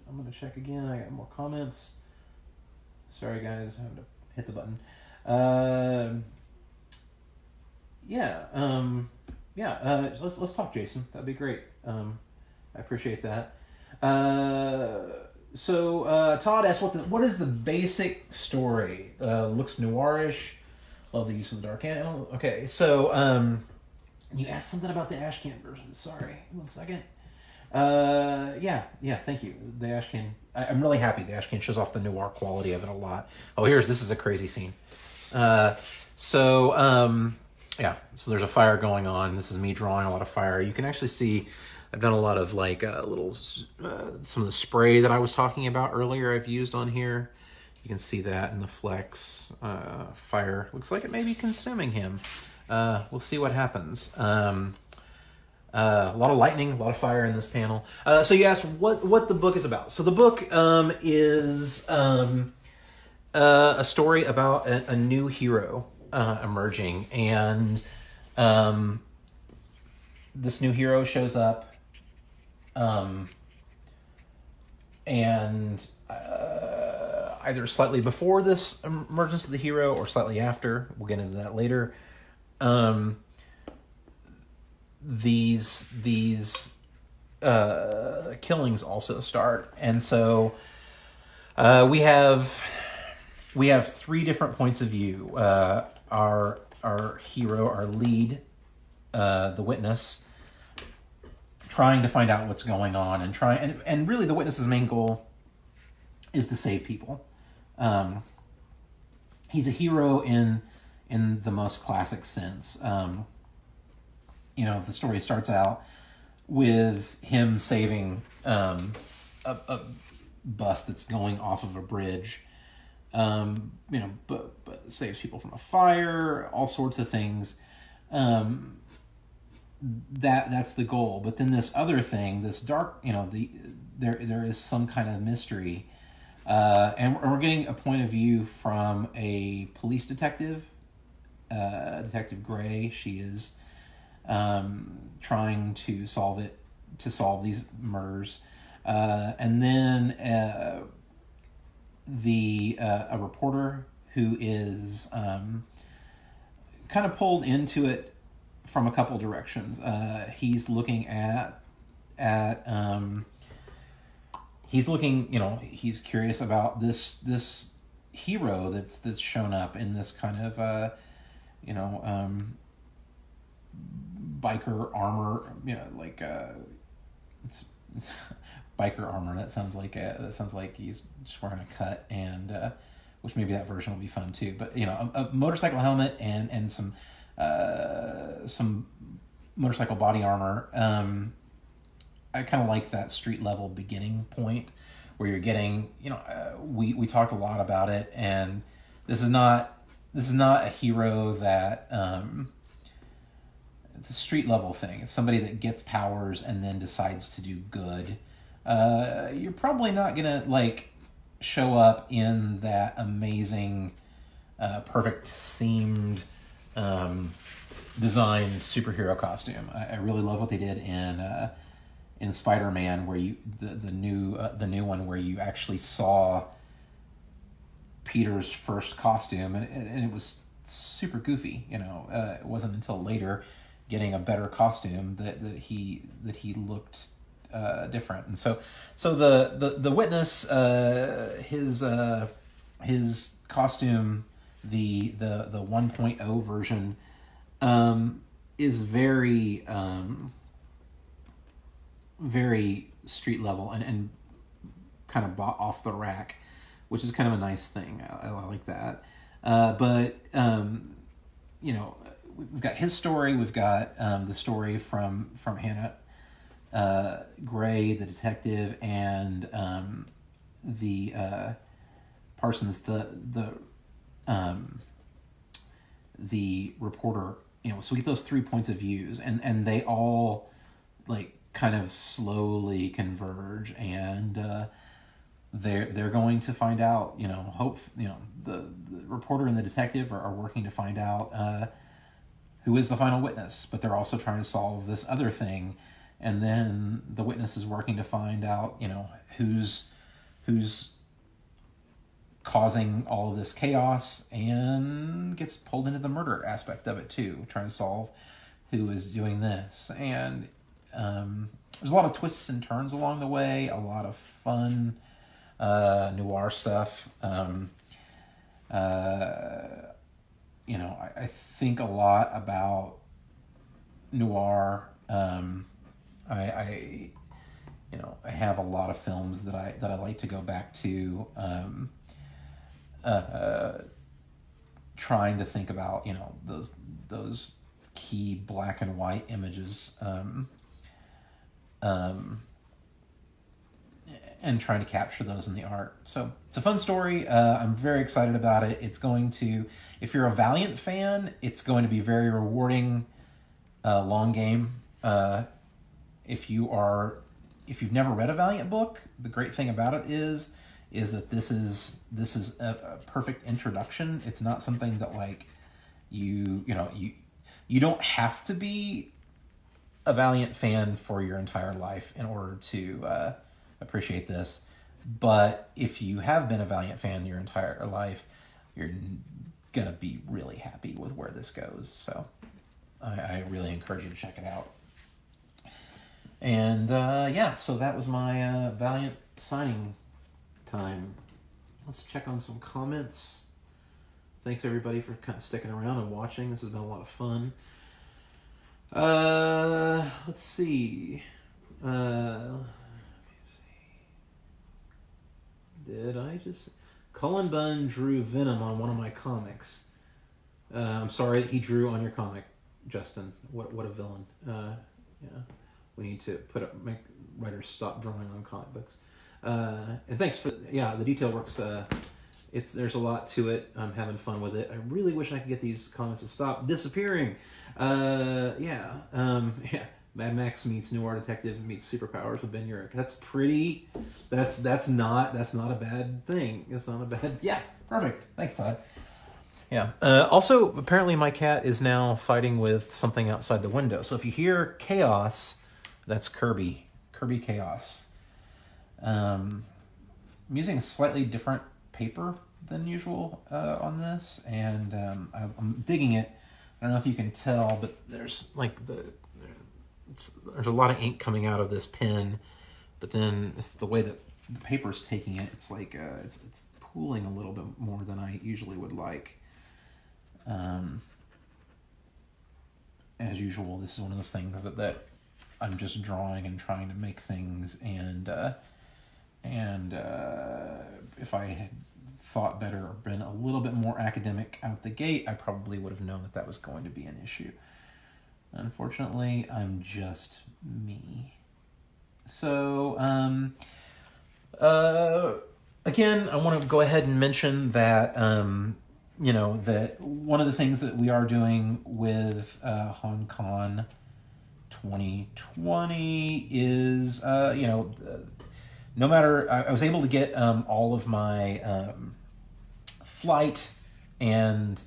I'm gonna check again. I got more comments. Sorry guys, I have to hit the button. Let's talk, Jason. That'd be great. I appreciate that. Todd asked, what is the basic story? Looks noirish. Love the use of the dark animal. Okay, so you asked something about the Ashcan version. Sorry, 1 second. Thank you. The Ashcan. I'm really happy. The Ashcan shows off the noir quality of it a lot. Oh, this is a crazy scene. So there's a fire going on. This is me drawing a lot of fire. You can actually see I've done a lot of like some of the spray that I was talking about earlier. I've used on here. You can see that in the flex. Fire looks like it may be consuming him. We'll see what happens. A lot of lightning, a lot of fire in this panel. So you asked what the book is about. So the book is a story about a new hero emerging, and this new hero shows up, and either slightly before this emergence of the hero or slightly after. We'll get into that later. These killings also start, and so we have 3 different points of view. Our hero, our lead, the witness, trying to find out what's going on, and really the witness's main goal is to save people. He's a hero in the most classic sense. The story starts out with him saving a bus that's going off of a bridge. But saves people from a fire, all sorts of things. That's the goal. But then this other thing, this dark, there is some kind of mystery, and we're getting a point of view from a police detective, Detective Gray. She is trying to solve these murders, and then a reporter who is kind of pulled into it from a couple directions. He's looking he's curious about this hero that's shown up in this kind of biker armor, it's biker armor. That sounds like he's just wearing a cut, and which maybe that version will be fun too. But a motorcycle helmet and some motorcycle body armor. I kind of like that street level beginning point where you're getting. We talked a lot about it, and this is not a hero that. It's a street level thing. It's somebody that gets powers and then decides to do good. You're probably not gonna show up in that amazing, perfect seamed, designed superhero costume. I really love what they did in Spider-Man, where the new one where you actually saw Peter's first costume, and it was super goofy. It wasn't until later, getting a better costume, that he looked different. And so the witness, his costume, the 1.0 version, is very very street level and kind of off the rack, which is kind of a nice thing. I like that. But we've got his story. We've got the story from Hannah Gray, the detective, and the Parsons, the reporter. So we get those 3 points of views, and they all kind of slowly converge, and they're going to find out. The reporter and the detective are working to find out who is the final witness, but they're also trying to solve this other thing. And then the witness is working to find out, who's causing all of this chaos, and gets pulled into the murder aspect of it too, trying to solve who is doing this. And there's a lot of twists and turns along the way, a lot of fun noir stuff. I think a lot about noir. I have a lot of films that I like to go back to, trying to think about those key black and white images and trying to capture those in the art. So it's a fun story. I'm very excited about it. It's going to, if you're a Valiant fan, it's going to be very rewarding. Long game. If you've never read a Valiant book, the great thing about it is that this is a perfect introduction. It's not something that like you don't have to be a Valiant fan for your entire life in order to appreciate this. But if you have been a Valiant fan your entire life, you're gonna be really happy with where this goes. So I really encourage you to check it out. And so that was my Valiant signing time. Let's check on some comments. Thanks everybody for kind of sticking around and watching. This has been a lot of fun. Let's see. Did I just... Cullen Bunn drew Venom on one of my comics. I'm sorry that he drew on your comic, Justin. What a villain. Yeah. We need to make writers stop drawing on comic books. And thanks for... Yeah, the detail works. There's a lot to it. I'm having fun with it. I really wish I could get these comments to stop disappearing. Mad Max meets Noir Detective meets Superpowers with Ben Urich. That's pretty. That's not a bad thing. It's not a bad. Yeah, perfect. Thanks, Todd. Yeah. Also, apparently, my cat is now fighting with something outside the window. So if you hear chaos, that's Kirby. Kirby Chaos. I'm using a slightly different paper than usual on this, and I'm digging it. I don't know if you can tell, but there's like there's a lot of ink coming out of this pen, but then it's the way that the paper's taking it. It's like it's pooling a little bit more than I usually would like. As usual, this is one of those things that I'm just drawing and trying to make things, and if I had thought better or been a little bit more academic out the gate, I probably would have known that was going to be an issue. Unfortunately, I'm just me. So, again, I want to go ahead and mention that, that one of the things that we are doing with Hauncon 2020 is, no matter, I was able to get all of my flight and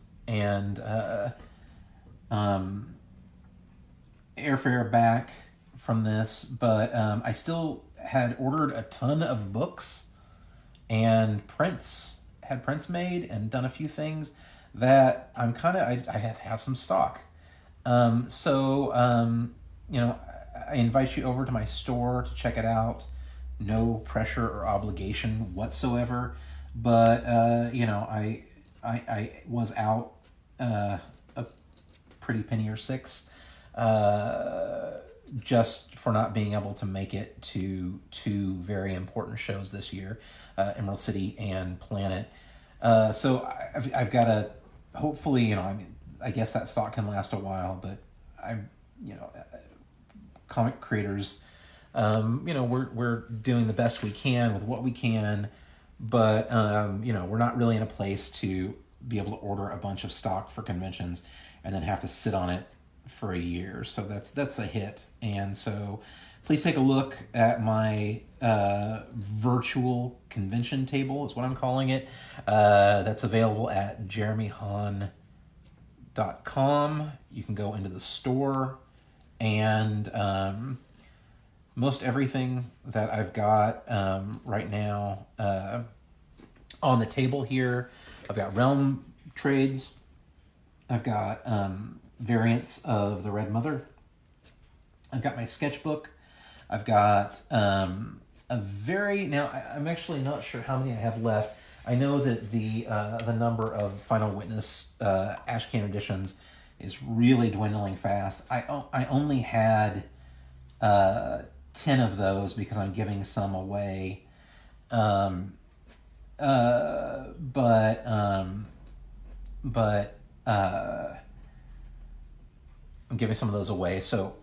airfare back from this, but I still had ordered a ton of books and had prints made and done a few things that I had to have some stock. I invite you over to my store to check it out. No pressure or obligation whatsoever, but I was out a pretty penny or six just for not being able to make it to two very important shows this year, Emerald City and Planet. So I've got to, hopefully, I guess that stock can last a while, but comic creators, we're doing the best we can with what we can, but we're not really in a place to be able to order a bunch of stock for conventions and then have to sit on it for a year. So that's a hit. And so please take a look at my virtual convention table is what I'm calling it. That's available at jeremyhaun.com. You can go into the store, and most everything that I've got right now on the table here, I've got Realm trades, I've got variants of the Red Mother, I've got my sketchbook, I've got I'm actually not sure how many I have left. I know that the number of Final Witness Ashcan editions is really dwindling fast. I only had 10 of those because I'm giving some away. But I'm giving some of those away. So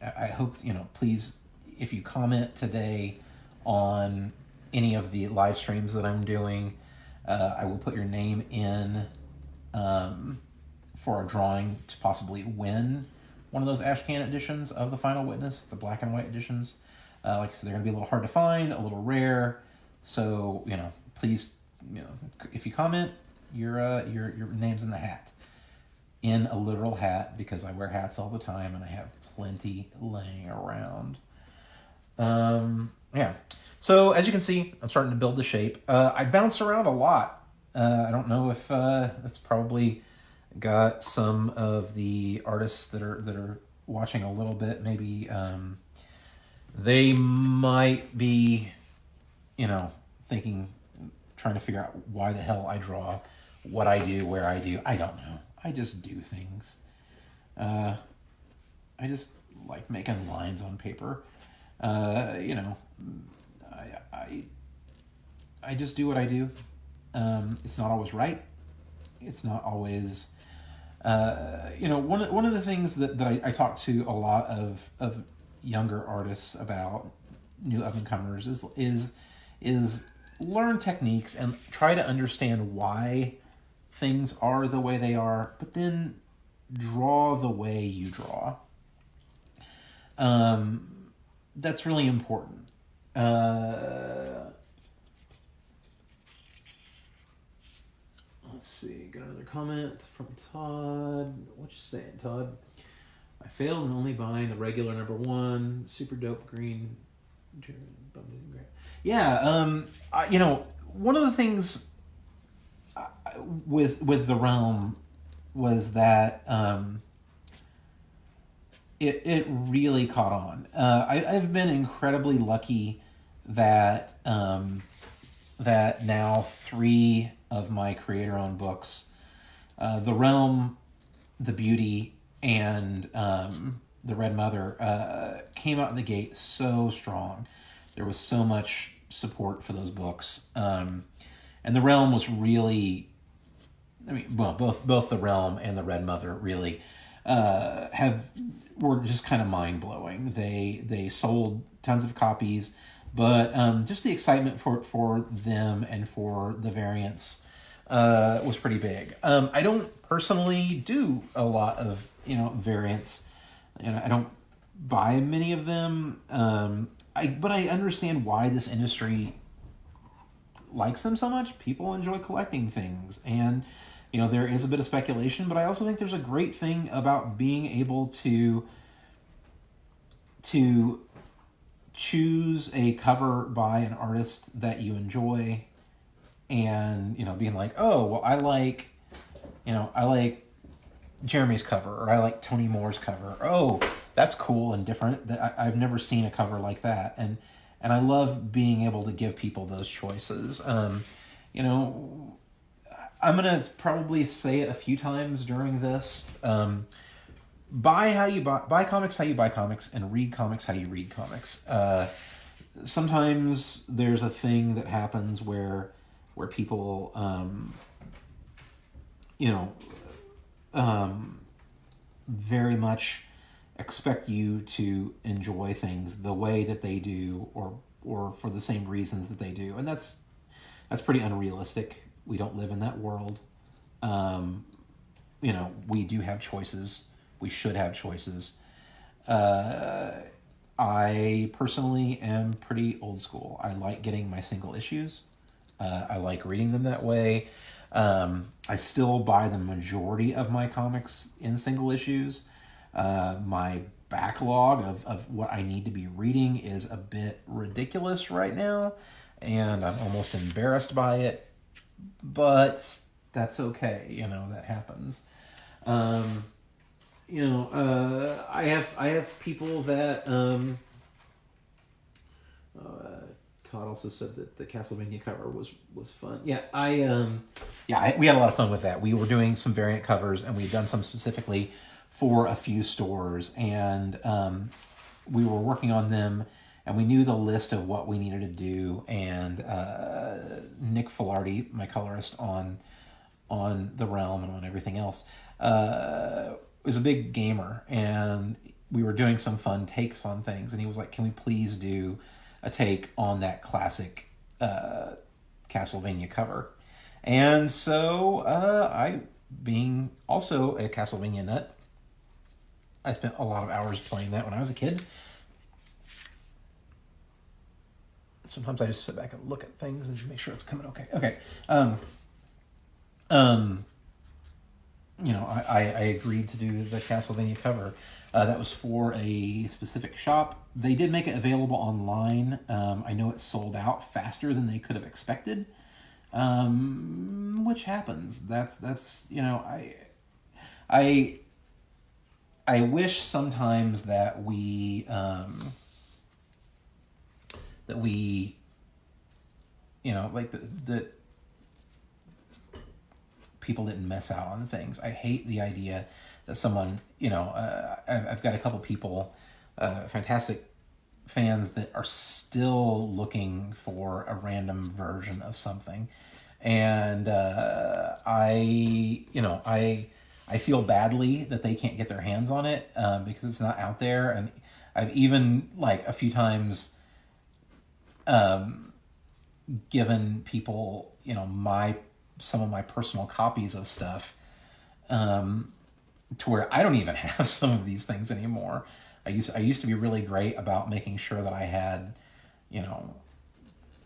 I hope, please, if you comment today on any of the live streams that I'm doing, I will put your name in for a drawing to possibly win one of those ash can editions of The Final Witness, the black and white editions. Like I said, they're going to be a little hard to find, a little rare. So, please, if you comment, your name's in the hat. In a literal hat, because I wear hats all the time and I have plenty laying around. Yeah. So as you can see, I'm starting to build the shape. I bounce around a lot. I don't know if that's probably got some of the artists that are watching a little bit. Maybe they might be, thinking, trying to figure out why the hell I draw, what I do, where I do. I don't know. I just do things. I just like making lines on paper. I just do what I do. It's not always right. It's not always, one of the things that I talk to a lot of younger artists about, new up-and-comers, is learn techniques and try to understand why things are the way they are, but then draw the way you draw. That's really important. Let's see, got another comment from Todd. What you saying, Todd? I failed in only buying the regular number 1, super dope green. Yeah, one of the things with the Realm was that it really caught on. I've been incredibly lucky that that now 3 of my creator-owned books, The Realm, The Beauty, and The Red Mother, came out of the gate so strong. There was so much support for those books, and The Realm was really, both The Realm and The Red Mother really were just kind of mind-blowing. They sold tons of copies, but just the excitement for them and for the variants was pretty big. I don't personally do a lot of variants. I don't buy many of them. But I understand why this industry likes them so much. People enjoy collecting things, and there is a bit of speculation, but I also think there's a great thing about being able to choose a cover by an artist that you enjoy, and being like, oh well, I like Jeremy's cover, or I like Tony Moore's cover. Oh, that's cool and different. I've never seen a cover like that, and I love being able to give people those choices. I'm gonna probably say it a few times during this. Buy comics how you buy comics, and read comics how you read comics. Sometimes there's a thing that happens where people, very much expect you to enjoy things the way that they do, or for the same reasons that they do, and that's pretty unrealistic. We don't live in that world. We do have choices. We should have choices. I personally am pretty old school. I like getting my single issues. I like reading them that way. I still buy the majority of my comics in single issues. My backlog of what I need to be reading is a bit ridiculous right now, and I'm almost embarrassed by it, but that's okay. That happens. I have people that Todd also said that the Castlevania cover was fun. Yeah, we had a lot of fun with that. We were doing some variant covers, and we had done some specifically for a few stores, and we were working on them, and we knew the list of what we needed to do. And Nick Filardi, my colorist on The Realm and on everything else, was a big gamer, and we were doing some fun takes on things, and he was like, "Can we please do a take on that classic Castlevania cover?" And so I, being also a Castlevania nut, I spent a lot of hours playing that when I was a kid. Sometimes I just sit back and look at things and make sure it's coming okay. Okay. I agreed to do the Castlevania cover. That was for a specific shop. They did make it available online. I know it sold out faster than they could have expected, which happens. That's I wish sometimes that we like that people didn't miss out on things. I hate the idea that someone, I've got a couple people, fantastic fans that are still looking for a random version of something. And I feel badly that they can't get their hands on it because it's not out there. And I've even, like, a few times given people, some of my personal copies of stuff to where I don't even have some of these things anymore. I used to be really great about making sure that I had,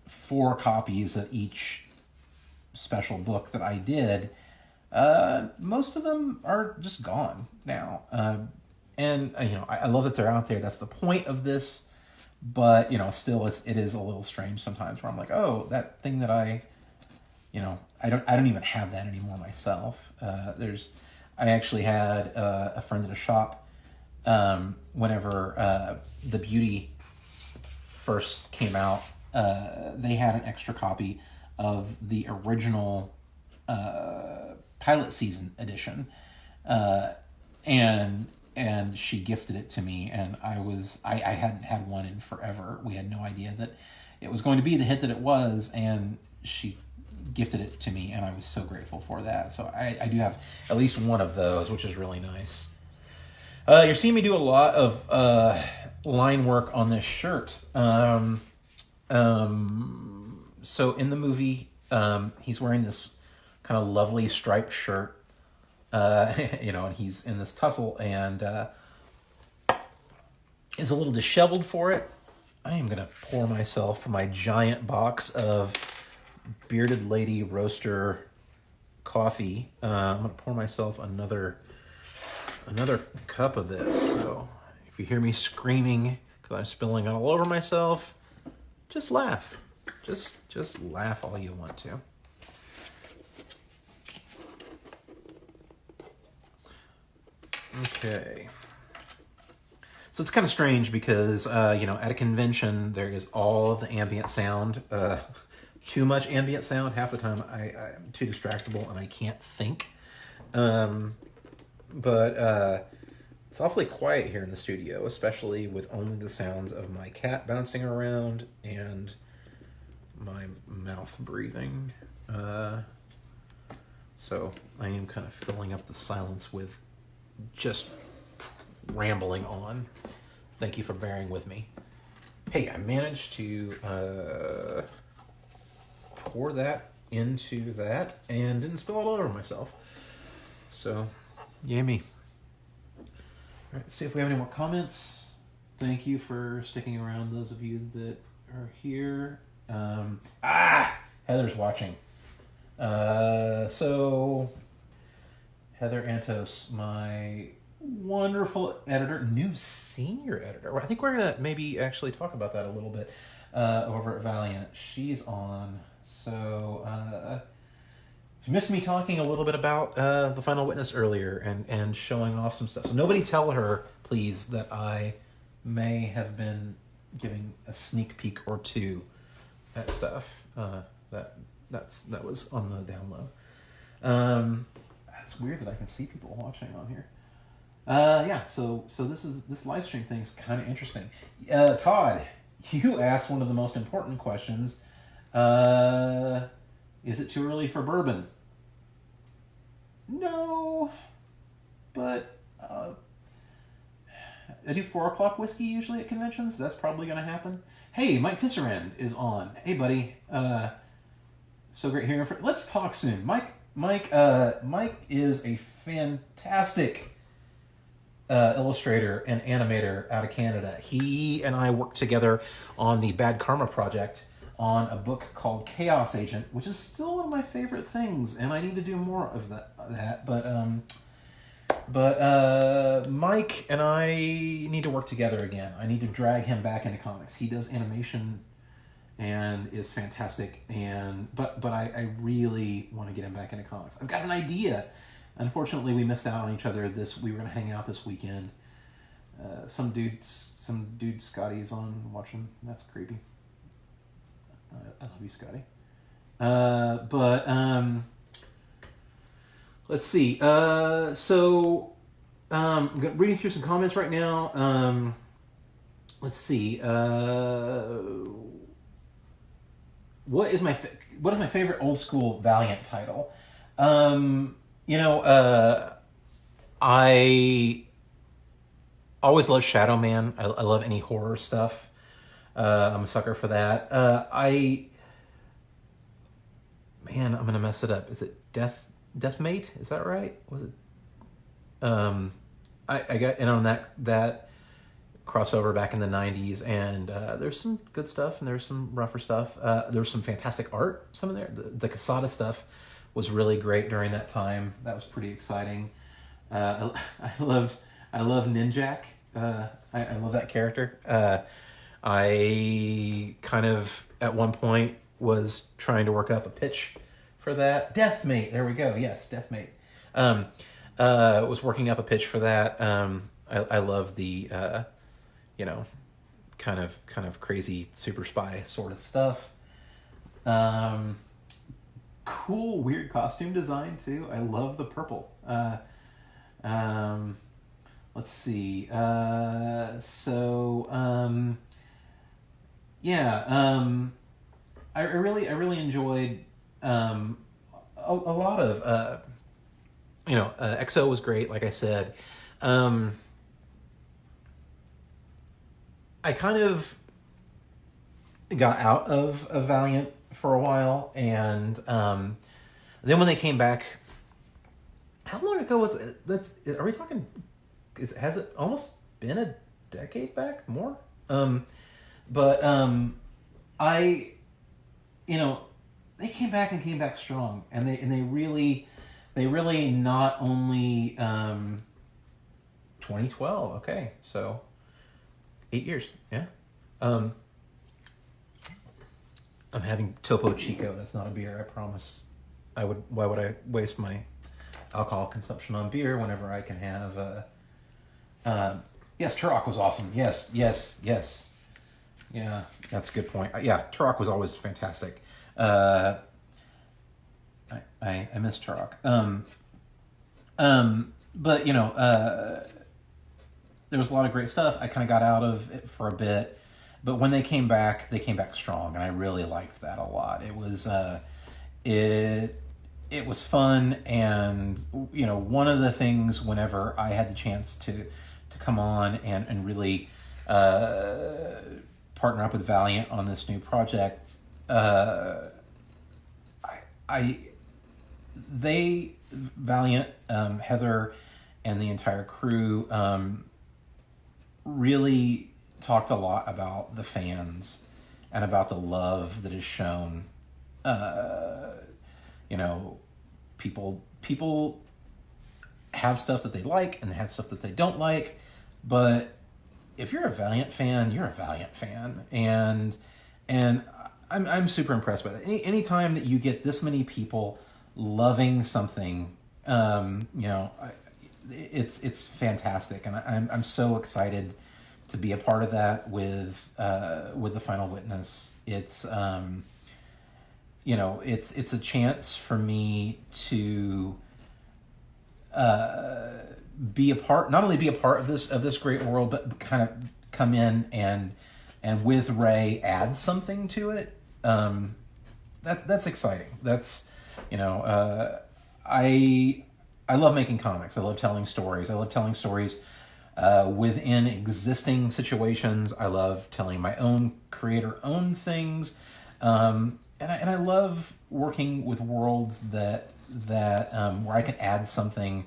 4 copies of each special book that I did. Most of them are just gone now. And I love that they're out there. That's the point of this. But, still it is a little strange sometimes where I'm like, oh, that thing that I don't even have that anymore myself. I actually had a friend at a shop whenever The Beauty first came out. They had an extra copy of the original pilot season edition, and she gifted it to me, and I hadn't had one in forever. We had no idea that it was going to be the hit that it was, and she gifted it to me, and I was so grateful for that. So I do have at least one of those, which is really nice. You're seeing me do a lot of line work on this shirt. So in the movie, he's wearing this kind of lovely striped shirt, and he's in this tussle and is a little disheveled for it. I am going to pour myself from my giant box of Bearded Lady Roaster coffee. I'm going to pour myself another cup of this. So if you hear me screaming because I'm spilling all over myself, just laugh. Just laugh all you want to. Okay. So it's kind of strange because, at a convention, there is all of the ambient sound, too much ambient sound. Half the time I'm too distractible and I can't think. But it's awfully quiet here in the studio, especially with only the sounds of my cat bouncing around and my mouth breathing. So I am kind of filling up the silence with just rambling on. Thank you for bearing with me. Hey, I managed to pour that into that and didn't spill it all over myself. So, yay me. All right, let's see if we have any more comments. Thank you for sticking around, those of you that are here. Heather's watching. So, Heather Antos, my wonderful editor, new senior editor. I think we're going to maybe actually talk about that a little bit over at Valiant. She's on. So, she missed me talking a little bit about The Final Witness earlier and showing off some stuff. So nobody tell her, please, that I may have been giving a sneak peek or two at stuff. That was on the down low. It's weird that I can see people watching on here. So this live stream thing's kind of interesting. Todd, you asked one of the most important questions. Is it too early for bourbon? No, but I do 4 o'clock whiskey usually at conventions. That's probably going to happen. Hey, Mike Tisserand is on. Hey, buddy. So great hearing from. Let's talk soon, Mike is a fantastic illustrator and animator out of Canada. He and I worked together on the Bad Karma project on a book called Chaos Agent, which is still one of my favorite things, and I need to do more of that. But Mike and I need to work together again. I need to drag him back into comics. He does animation and is fantastic, but I really want to get him back into comics. I've got an idea. Unfortunately, we missed out on each other. We were going to hang out this weekend. Some dude Scotty's on watching. That's creepy. I love you, Scotty. Let's see. I'm reading through some comments right now. Let's see. What is my favorite old school Valiant title? I always love Shadow Man. I love any horror stuff. I'm a sucker for that. I'm gonna mess it up. Is it Deathmate? Is that right? Was it? I got in on that crossover back in the 90s, and there's some good stuff and there's some rougher stuff. There's some fantastic art. Some of there, the Casada stuff was really great during that time. That was pretty exciting. I love Ninjak. I love that character. I kind of at one point was trying to work up a pitch for that. Deathmate. There we go. Yes, Deathmate. Was working up a pitch for that. I love the kind of crazy super spy sort of stuff. Cool, weird costume design too. I love the purple. Let's see. I really enjoyed a lot of EXO was great, like I said. I kind of got out of Valiant for a while, and then when they came back, how long ago was it? Are we talking? Has it almost been a decade back? More? They came back and came back strong, and they really not only 2012. Okay, so 8 years. Yeah. I'm having Topo Chico. That's not a beer, I promise. Why would I waste my alcohol consumption on beer whenever I can have yes, Turok was awesome. Yes. Yeah, that's a good point. Yeah, Turok was always fantastic. I miss Turok. But there was a lot of great stuff. I kind of got out of it for a bit, but when they came back strong, and I really liked that a lot. It was it was fun, and one of the things whenever I had the chance to come on and really partner up with Valiant on this new project, Valiant, Heather, and the entire crew really talked a lot about the fans and about the love that is shown. People have stuff that they like and they have stuff that they don't like, but if you're a Valiant fan, you're a Valiant fan, and I'm super impressed by that. Anytime that you get this many people loving something, it's fantastic, and I'm so excited to be a part of that with The Final Witness. It's it's a chance for me to not only be a part of this great world, but kind of come in and with Ray add something to it. That's exciting. That's I love making comics. I love telling stories. I love telling stories within existing situations. I love telling my own creator-owned things, and I love working with worlds that where I can add something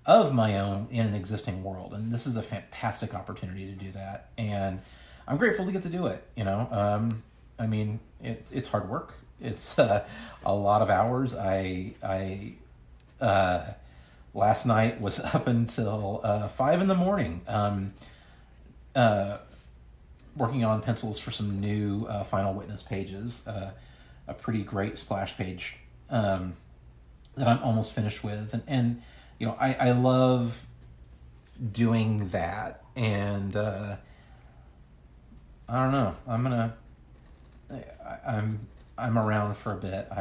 of my own in an existing world, and this is a fantastic opportunity to do that, and I'm grateful to get to do it. I mean, it's hard work. It's a lot of hours. I last night was up until 5 a.m. Working on pencils for some new Final Witness pages, a pretty great splash page that I'm almost finished with, and I love doing that, and I don't know. I'm around for a bit.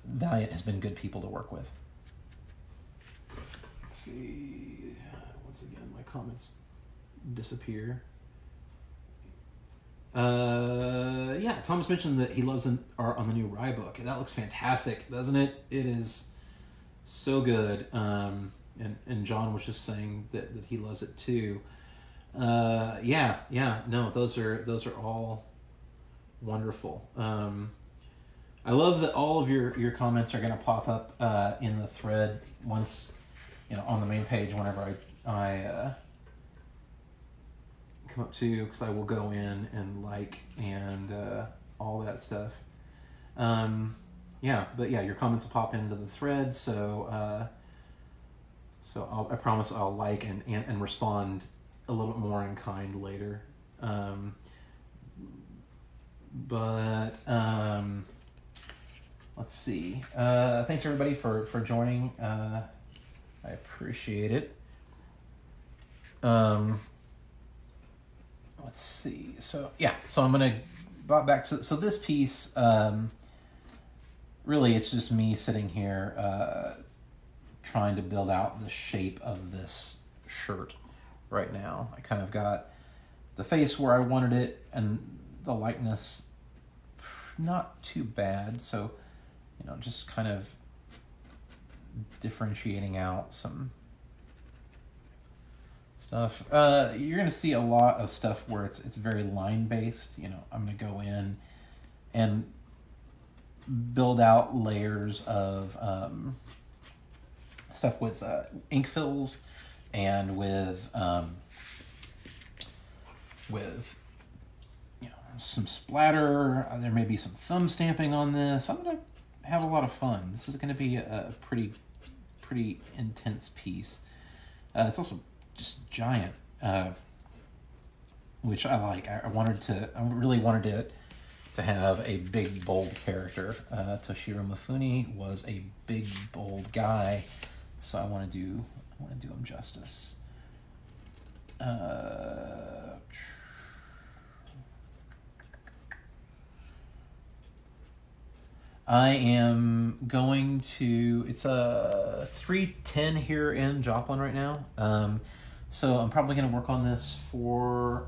Valiant has been good people to work with. Let's see. Once again, my comments disappear. Yeah, Thomas mentioned that he loves the art on the new Rye book, and that looks fantastic, doesn't it? It is so good. And John was just saying that he loves it too. Yeah. No, those are all wonderful. I love that all of your comments are going to pop up in the thread once, on the main page whenever I come up to, because I will go in and and all that stuff. Your comments will pop into the thread, so I promise I'll like and respond a little bit more in kind later. Let's see. Thanks everybody for joining. I appreciate it. Let's see. So I'm gonna back. So this piece, really, it's just me sitting here trying to build out the shape of this shirt right now. I kind of got the face where I wanted it, and the likeness not too bad. So, just kind of differentiating out some stuff. You're going to see a lot of stuff where it's very line based. I'm going to go in and build out layers of stuff with ink fills and with some splatter. There may be some thumb stamping on this. I'm going to have a lot of fun. This is going to be a pretty intense piece. It's also just giant, which I like. I really wanted it to have a big, bold character. Toshiro Mifune was a big, bold guy, so I want to do him justice. I am going to, it's a 3:10 here in Joplin right now. So I'm probably going to work on this for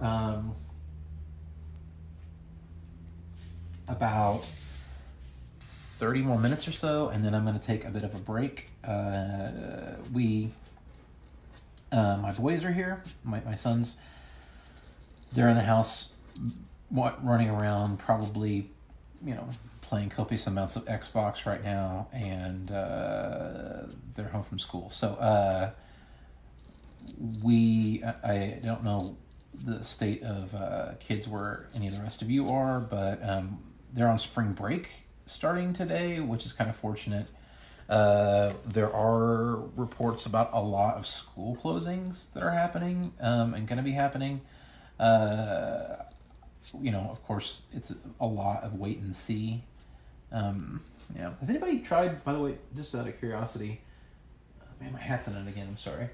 about 30 more minutes or so, and then I'm going to take a bit of a break. My boys are here, my sons. They're in the house running around, probably, playing copious amounts of Xbox right now, and they're home from school. So I don't know the state of kids where any of the rest of you are, but they're on spring break starting today, which is kind of fortunate. There are reports about a lot of school closings that are happening and going to be happening. Of course, it's a lot of wait and see. Has anybody tried, by the way, just out of curiosity, man, my hat's in it again, I'm sorry.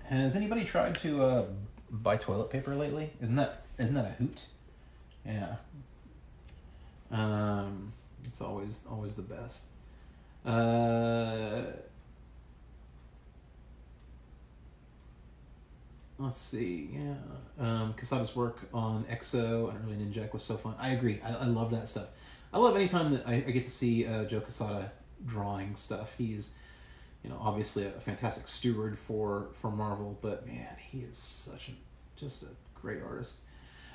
Has anybody tried to buy toilet paper lately? Isn't that a hoot? Yeah. It's always the best. Let's see. Yeah. Quesada's work on EXO and early Ninjak was so fun. I agree. I love that stuff. I love any time that I get to see Joe Quesada drawing stuff. He's obviously a fantastic steward for Marvel, but man, he is just a great artist.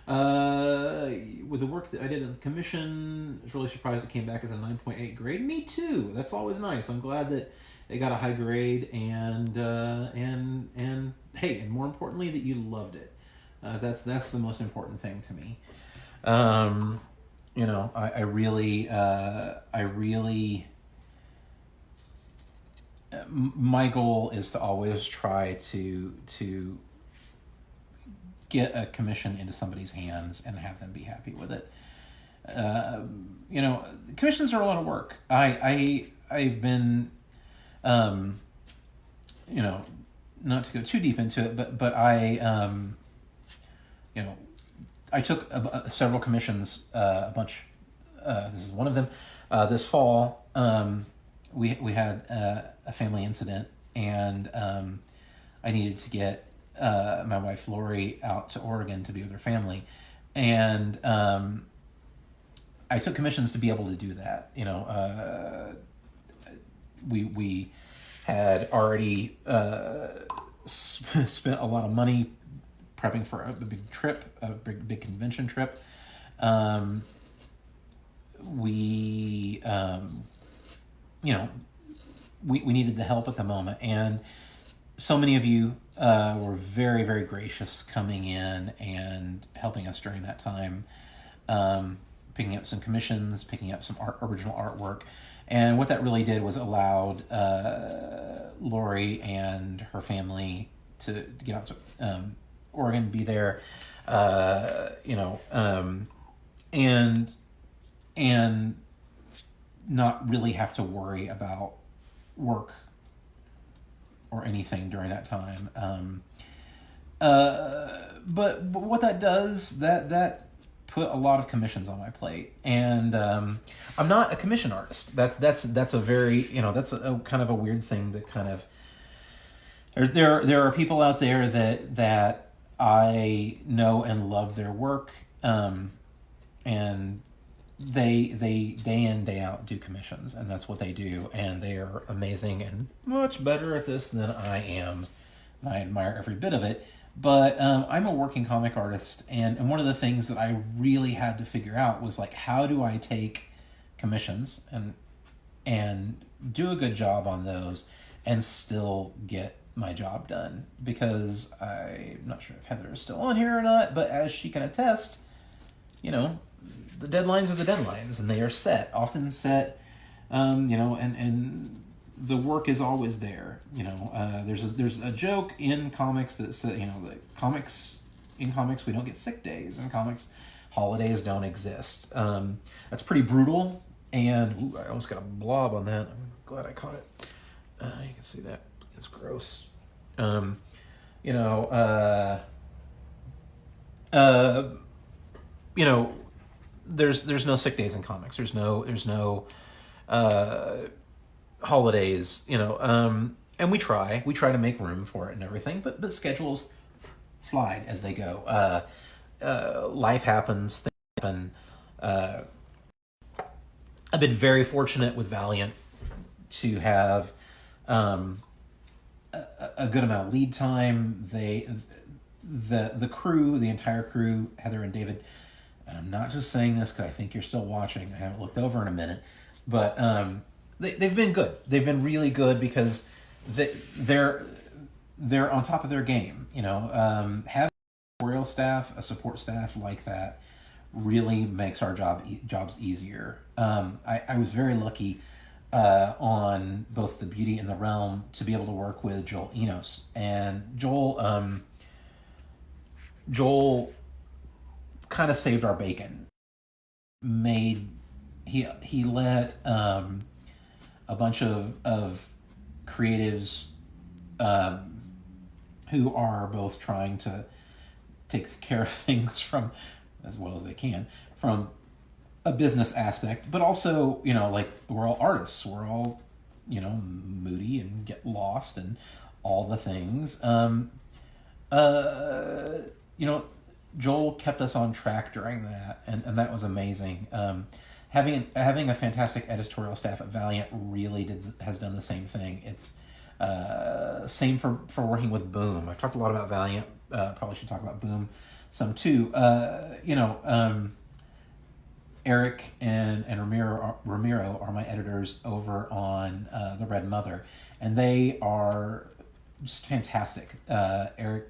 With the work that I did in the commission, I was really surprised it came back as a 9.8 grade. Me too. That's always nice. I'm glad that it got a high grade, and hey, and more importantly, that you loved it. That's the most important thing to me. I really my goal is to always try to get a commission into somebody's hands and have them be happy with it. Commissions are a lot of work. I've been, not to go too deep into it, but I took several commissions, a bunch. This is one of them. This fall, we had a family incident, and I needed to get my wife Lori out to Oregon to be with her family, and I took commissions to be able to do that. We had already spent a lot of money prepping for a big trip, a big convention trip. We needed the help at the moment, and so many of you were very, very gracious coming in and helping us during that time, picking up some commissions, picking up some original artwork. And what that really did was allowed Lori and her family to get out to Oregon, be there, and not really have to worry about work or anything during that time. But what that does, that put a lot of commissions on my plate, and I'm not a commission artist. That's a very, that's a kind of a weird thing to kind of. There are people out there that I know and love their work, and they day in, day out do commissions, and that's what they do, and they are amazing and much better at this than I am, and I admire every bit of it. But I'm a working comic artist, and one of the things that I really had to figure out was, like, how do I take commissions and do a good job on those and still get my job done? Because I'm not sure if Heather is still on here or not, but as she can attest, the deadlines are the deadlines, and they are often set, and the work is always there. There's a joke in comics that says, in comics we don't get sick days. In comics, holidays don't exist. That's pretty brutal, and I almost got a blob on that. I'm glad I caught it. You can see that. It's gross. There's no sick days in comics. There's no holidays, and we try to make room for it and everything, but schedules slide as they go. Life happens, things happen. I've been very fortunate with Valiant to have a good amount of lead time. The crew, the entire crew, Heather and David, and I'm not just saying this because I think you're still watching. I haven't looked over in a minute, but they've been good. They've been really good because they're on top of their game. Having a editorial staff, a support staff like that, really makes our jobs easier. I was very lucky on both the Beauty and the Realm to be able to work with Joel Enos, and Joel kind of saved our bacon. He let a bunch of creatives who are both trying to take care of things from as well as they can from a business aspect, but also, like, we're all artists. We're all, moody and get lost and all the things. Joel kept us on track during that, and that was amazing. Having a fantastic editorial staff at Valiant really has done the same thing. Same for working with Boom. I've talked a lot about Valiant. Probably should talk about Boom some too. Eric and Ramiro are my editors over on The Red Mother, and they are just fantastic. Eric,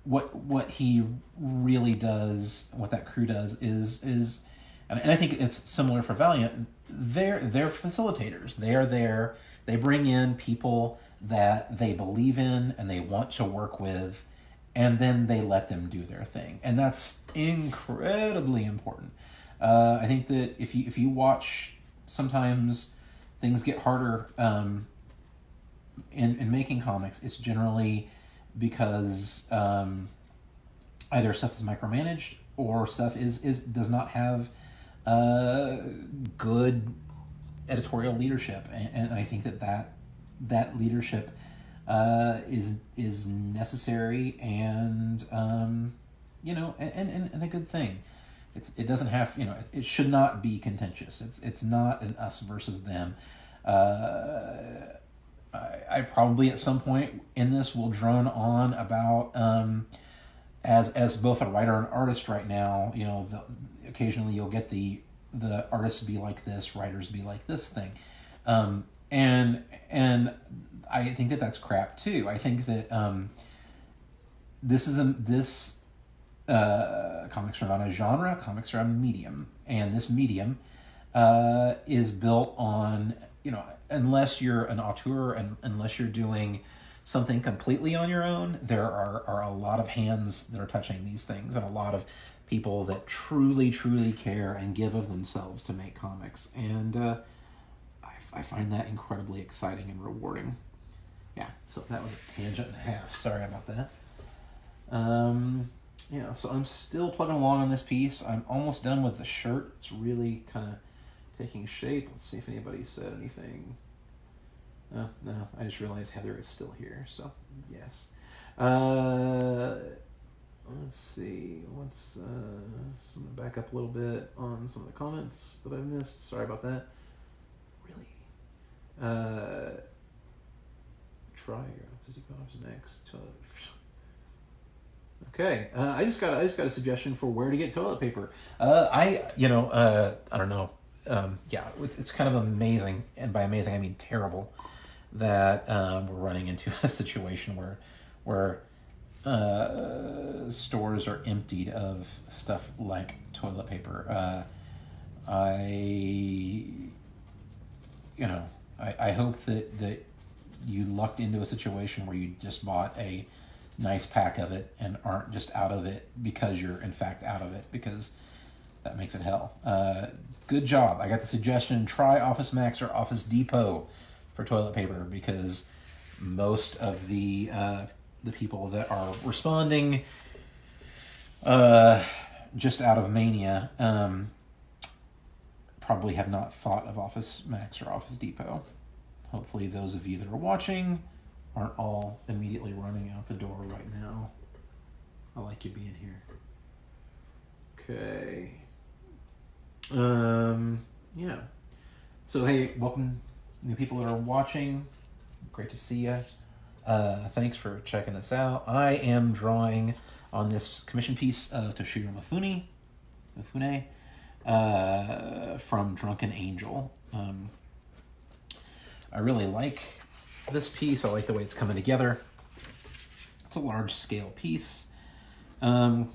what he really does, what that crew does is, and I think it's similar for Valiant. They're facilitators. They are there. They bring in people that they believe in and they want to work with, and then they let them do their thing, and that's incredibly important. I think that if you watch, sometimes things get harder in making comics. It's generally because either stuff is micromanaged or stuff is does not have good editorial leadership, and I think that leadership is necessary, and and a good thing. It doesn't have, it should not be contentious. It's not an us versus them. I probably at some point in this will drone on about as both a writer and artist right now. Occasionally you'll get the artists be like this, writers be like this thing, and I think that's crap too. I think that comics are not a genre. Comics are a medium, and this medium is built on, unless you're an auteur and unless you're doing something completely on your own, there are a lot of hands that are touching these things, and a lot of people that truly care and give of themselves to make comics, and I find that incredibly exciting and rewarding. Yeah, so that was a tangent and a half. Sorry about that. So I'm still plugging along on this piece. I'm almost done with the shirt. It's really kind of taking shape. Let's see if anybody said anything. No, I just realized Heather is still here, so yes. Let's see. Let's back up a little bit on some of the comments that I missed. Sorry about that. Really? Try your physical next. Okay, I just got a suggestion for where to get toilet paper. I don't know. It's kind of amazing, and by amazing I mean terrible, that we're running into a situation where stores are emptied of stuff like toilet paper. I hope that you lucked into a situation where you just bought a nice pack of it and aren't just out of it because you're in fact out of it, because that makes it hell. Good job. I got the suggestion, try Office Max or Office Depot for toilet paper, because most of the people that are responding just out of mania probably have not thought of Office Max or Office Depot. Hopefully those of you that are watching aren't all immediately running out the door right now. I like you being here. Okay. Yeah. So hey, welcome new people that are watching. Great to see you. Thanks for checking this out. I am drawing on this commission piece of Toshiro Mifune from Drunken Angel. I really like this piece. I like the way it's coming together. It's a large scale piece. I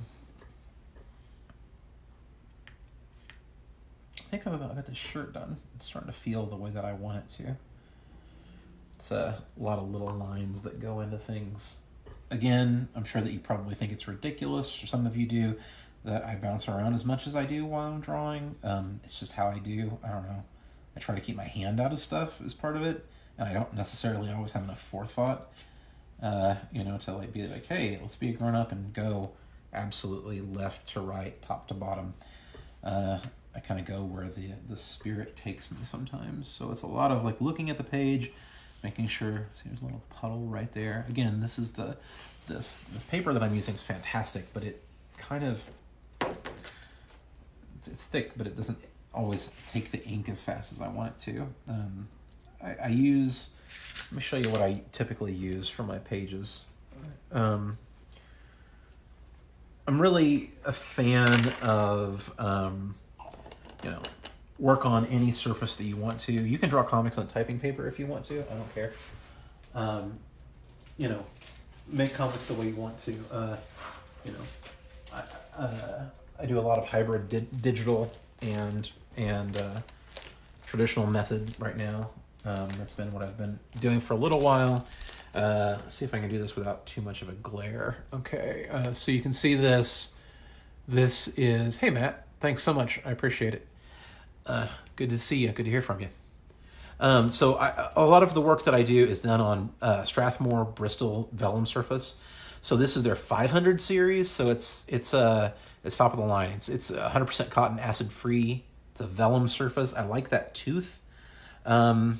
think I've about got this shirt done. It's starting to feel the way that I want it to. It's a lot of little lines that go into things. Again, I'm sure that you probably think it's ridiculous, or some of you do, that I bounce around as much as I do while I'm drawing. It's just how I do. I don't know. I try to keep my hand out of stuff as part of it, and I don't necessarily always have enough forethought, to be like, hey, let's be a grown up and go absolutely left to right, top to bottom. I kind of go where the spirit takes me sometimes. So it's a lot of like looking at the page, making sure. See, there's a little puddle right there. Again, this is this paper that I'm using is fantastic, but it kind of it's thick, but it doesn't always take the ink as fast as I want it to. I use. Let me show you what I typically use for my pages. I'm really a fan of, work on any surface that you want to. You can draw comics on typing paper if you want to. I don't care. Make comics the way you want to. I do a lot of hybrid digital and traditional method right now. That's been what I've been doing for a little while. Let's see if I can do this without too much of a glare. Okay, so you can see this. This is, hey Matt, thanks so much. I appreciate it. Good to see you. Good to hear from you. So a lot of the work that I do is done on Strathmore Bristol vellum surface. So this is their 500 series. So it's top of the line. It's 100% cotton, acid free. It's a vellum surface. I like that tooth. I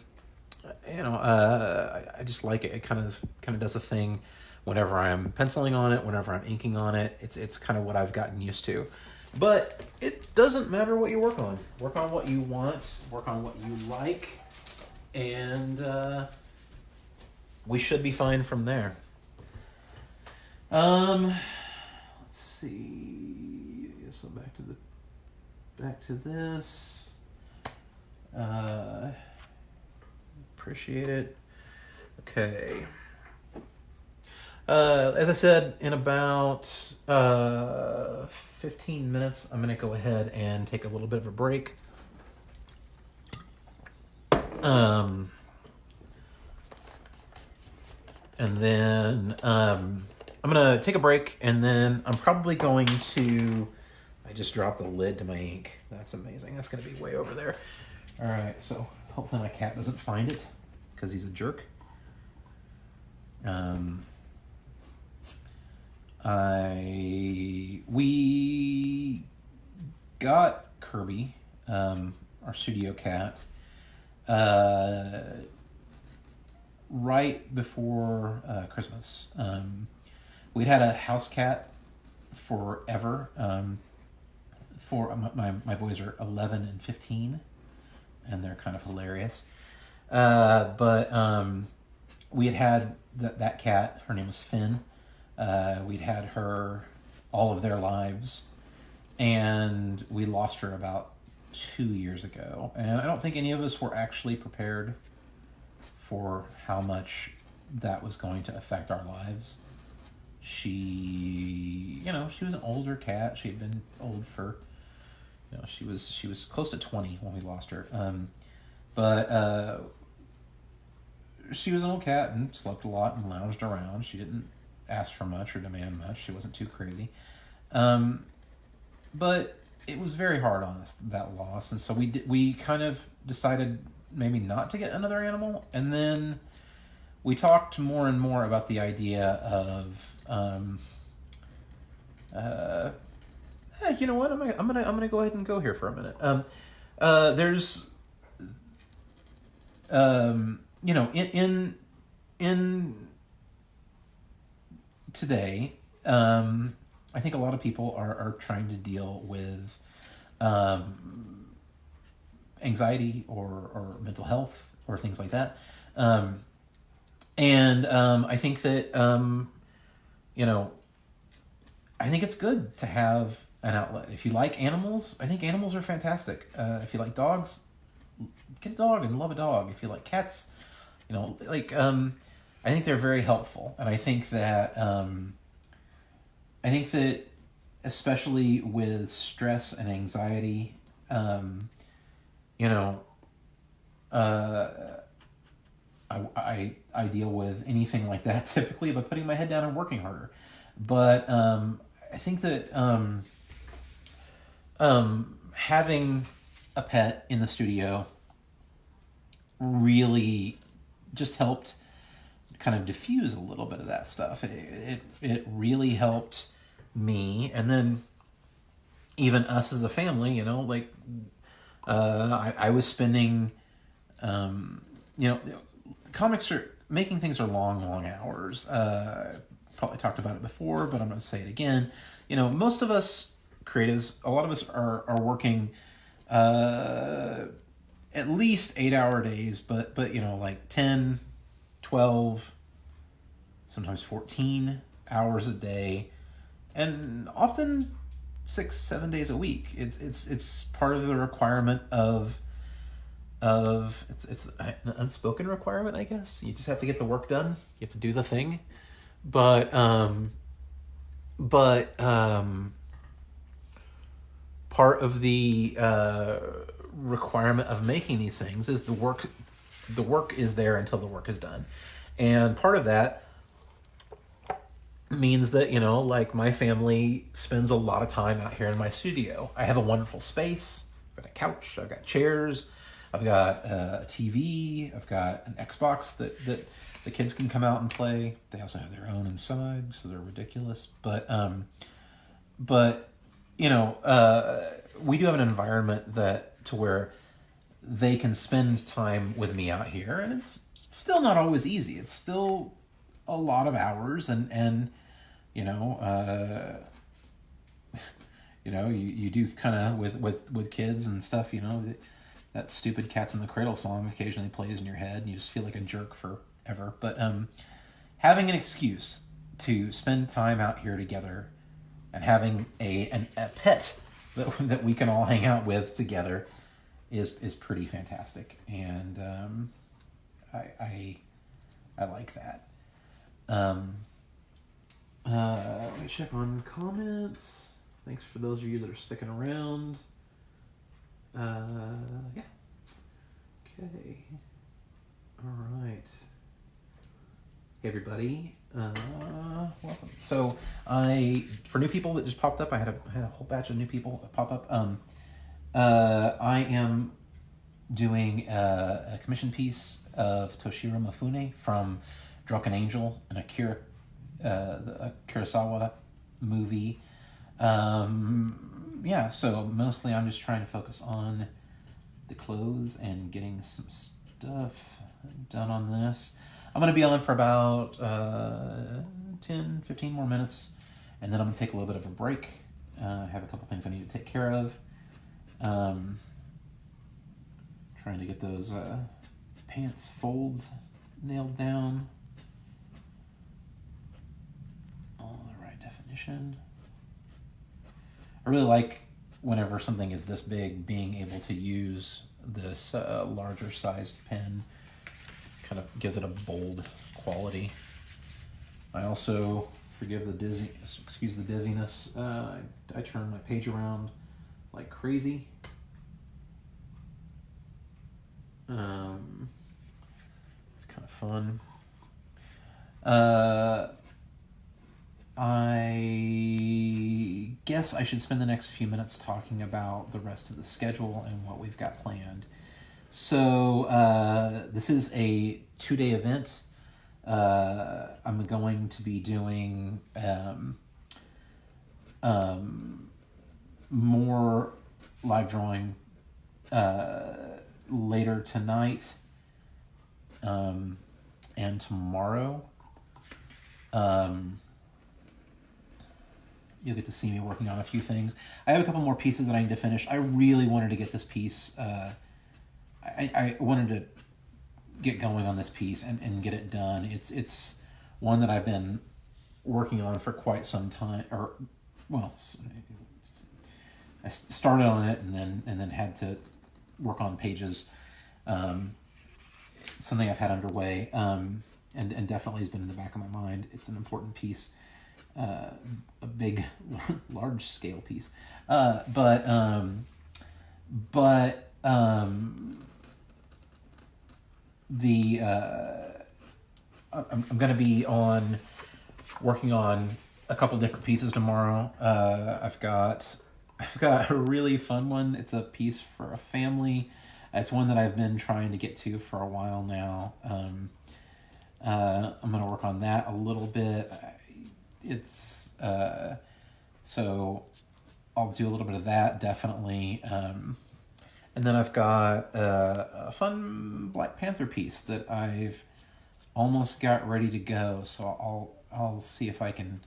just like it. It kind of does a thing whenever I'm penciling on it, whenever I'm inking on it. It's kind of what I've gotten used to. But it doesn't matter what you work on. Work on what you want. Work on what you like. And we should be fine from there. Let's see. I guess I'm back to this. Appreciate it. Okay. As I said, in about 15 minutes, I'm going to go ahead and take a little bit of a break. And then I'm going to take a break, and then I'm probably going to... I just dropped the lid to my ink. That's amazing. That's going to be way over there. All right, so hopefully my cat doesn't find it, because he's a jerk. We got Kirby, our studio cat, right before Christmas. We'd had a house cat forever. For my boys are 11 and 15, and they're kind of hilarious. But we had that cat. Her name was Finn. We'd had her all of their lives, and we lost her about 2 years ago. And I don't think any of us were actually prepared for how much that was going to affect our lives. She was an older cat. She had been old for, she was close to 20 when we lost her. But she was an old cat and slept a lot and lounged around. She didn't ask for much or demand much. She wasn't too crazy. But it was very hard on us, that loss. And so we kind of decided maybe not to get another animal. And then we talked more and more about the idea of, you know what? I'm gonna go ahead and go here for a minute. There's, in today, I think a lot of people are trying to deal with anxiety or mental health or things like that. I think that, I think it's good to have an outlet. If you like animals, I think animals are fantastic. If you like dogs, get a dog and love a dog. If you like cats, I think they're very helpful. And I think that, especially with stress and anxiety, I deal with anything like that typically by putting my head down and working harder. But I think that having a pet in the studio really just helped kind of diffuse a little bit of that stuff. It really helped me, and then even us as a family. I was spending, comics are making things are long hours. Probably talked about it before, but I'm going to say it again. Most of us creatives, a lot of us are working 8 at least 8-hour days, but like 10, 12, sometimes 14 hours a day, and often 6-7 days a week. It's part of the requirement of it's an unspoken requirement, I guess. You just have to get the work done. You have to do the thing. But part of the requirement of making these things is the work is there until the work is done. And part of that means that, like, my family spends a lot of time out here in my studio. I have a wonderful space. I've got a couch. I've got chairs. I've got a TV. I've got an Xbox that the kids can come out and play. They also have their own inside, so they're ridiculous. But we do have an environment to where they can spend time with me out here, and it's still not always easy. It's still a lot of hours, and you do kind of with kids and stuff. That stupid Cats in the Cradle song occasionally plays in your head, and you just feel like a jerk forever. But having an excuse to spend time out here together, and having a pet that we can all hang out with together is pretty fantastic, and I like that. Let me check on comments. Thanks for those of you that are sticking around. Yeah. Okay. All right. Hey, everybody. Welcome. So for new people that just popped up, I had a whole batch of new people pop up. I am doing a commission piece of Toshiro Mifune from Drunken Angel, an Akira Kurosawa movie. So mostly I'm just trying to focus on the clothes and getting some stuff done on this. I'm going to be on for about 10, 15 more minutes, and then I'm going to take a little bit of a break. I have a couple things I need to take care of. Trying to get those pants folds nailed down. All the right definition. I really like whenever something is this big, being able to use this larger sized pen. Kind of gives it a bold quality. I also, excuse the dizziness, I turn my page around like crazy. It's kind of fun. I guess I should spend the next few minutes talking about the rest of the schedule and what we've got planned. So this is a 2-day event. I'm going to be doing more live drawing later tonight and tomorrow. You'll get to see me working on a few things. I have a couple more pieces that I need to finish. I really wanted to get this piece. I wanted to get going on this piece and get it done. It's one that I've been working on for quite some time. I started on it and then had to work on pages. Something I've had underway, and definitely has been in the back of my mind. It's an important piece. A big, large scale piece, but I'm going to be working on a couple different pieces tomorrow. I've got a really fun one. It's a piece for a family. It's one that I've been trying to get to for a while now. I'm going to work on that a little bit. It's so I'll do a little bit of that, definitely. And then I've got a fun Black Panther piece that I've almost got ready to go. So I'll see if I can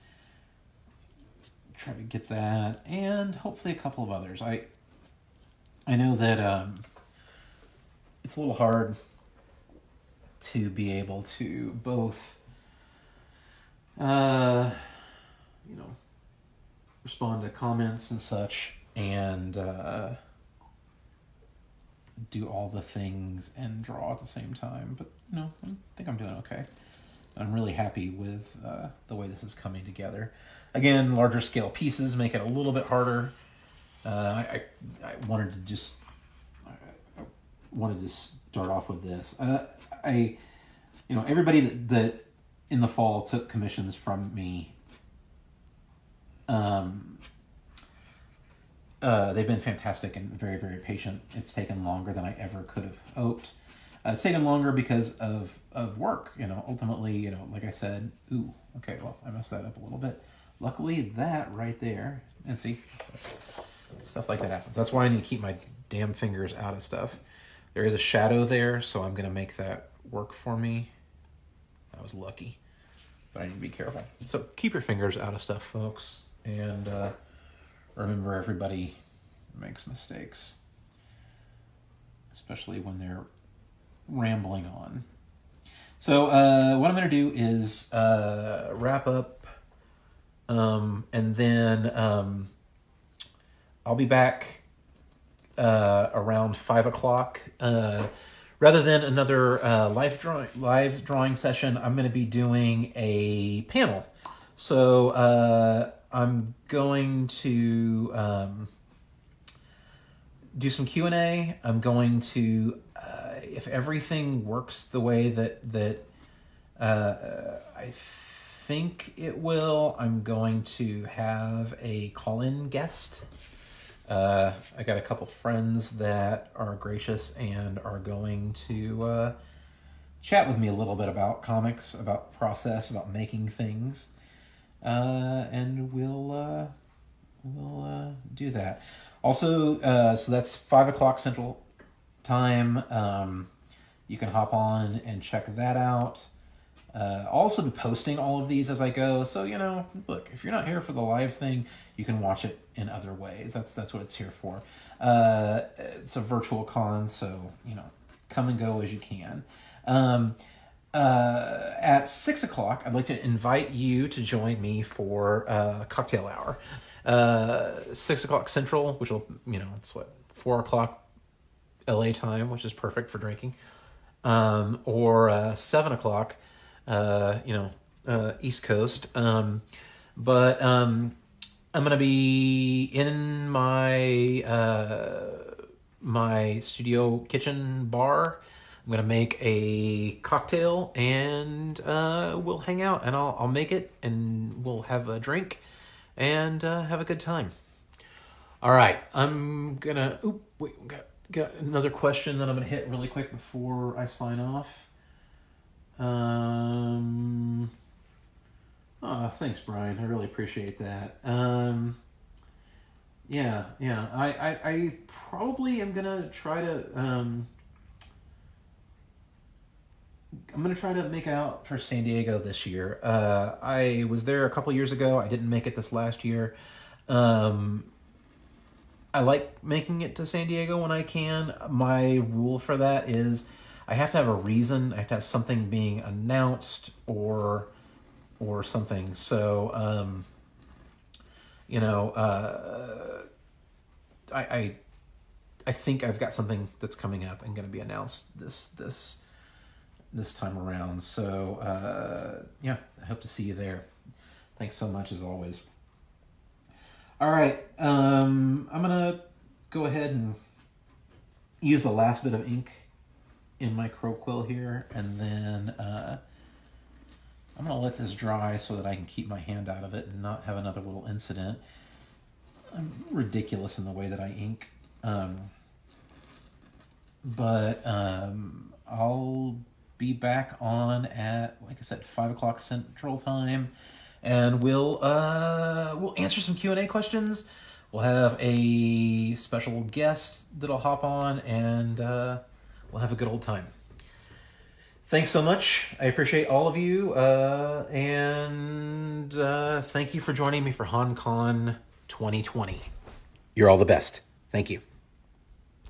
try to get that, and hopefully a couple of others. I know that it's a little hard to be able to both, respond to comments and such, and do all the things and draw at the same time. But I think I'm doing okay. I'm really happy with the way this is coming together. Again, larger scale pieces make it a little bit harder. I wanted to start off with this. Everybody that in the fall took commissions from me, they've been fantastic and very, very patient. It's taken longer than I ever could have hoped. It's taken longer because of work, ultimately, like I said, I messed that up a little bit. Luckily, that right there, and see, stuff like that happens. That's why I need to keep my damn fingers out of stuff. There is a shadow there, so I'm going to make that work for me. That was lucky, but I need to be careful. So keep your fingers out of stuff, folks, and remember, everybody makes mistakes, especially when they're rambling on. So what I'm going to do is wrap up, and then I'll be back around 5 o'clock. Rather than another live drawing session, I'm going to be doing a panel. So I'm going to do some Q&A. I'm going to, if everything works the way that I think it will, I'm going to have a call-in guest. I got a couple friends that are gracious and are going to chat with me a little bit about comics, about process, about making things. And we'll do that. Also, so that's 5 o'clock Central Time. You can hop on and check that out. I'll also be posting all of these as I go. So, look, if you're not here for the live thing, you can watch it in other ways. That's what it's here for. It's a virtual con, so, come and go as you can. At 6 o'clock, I'd like to invite you to join me for cocktail hour. 6 o'clock Central, which will, it's 4 o'clock LA time, which is perfect for drinking. Or 7 o'clock, East Coast. But I'm going to be in my studio kitchen bar. I'm going to make a cocktail, and we'll hang out, and I'll make it, and we'll have a drink and have a good time. All right, I'm going to... got another question that I'm going to hit really quick before I sign off. Thanks, Brian. I really appreciate that. I probably am going to try to... I'm going to try to make it out for San Diego this year. I was there a couple years ago. I didn't make it this last year. I like making it to San Diego when I can. My rule for that is I have to have a reason. I have to have something being announced or something. So, I think I've got something that's coming up and going to be announced this time around. So, I hope to see you there. Thanks so much as always. All right, I'm going to go ahead and use the last bit of ink in my crow quill here, and then I'm going to let this dry so that I can keep my hand out of it and not have another little incident. I'm ridiculous in the way that I ink, but I'll be back on at, like I said, 5 o'clock Central Time. And we'll answer some Q&A questions. We'll have a special guest that'll hop on, and we'll have a good old time. Thanks so much. I appreciate all of you, and thank you for joining me for Hauncon 2020. You're all the best. Thank you.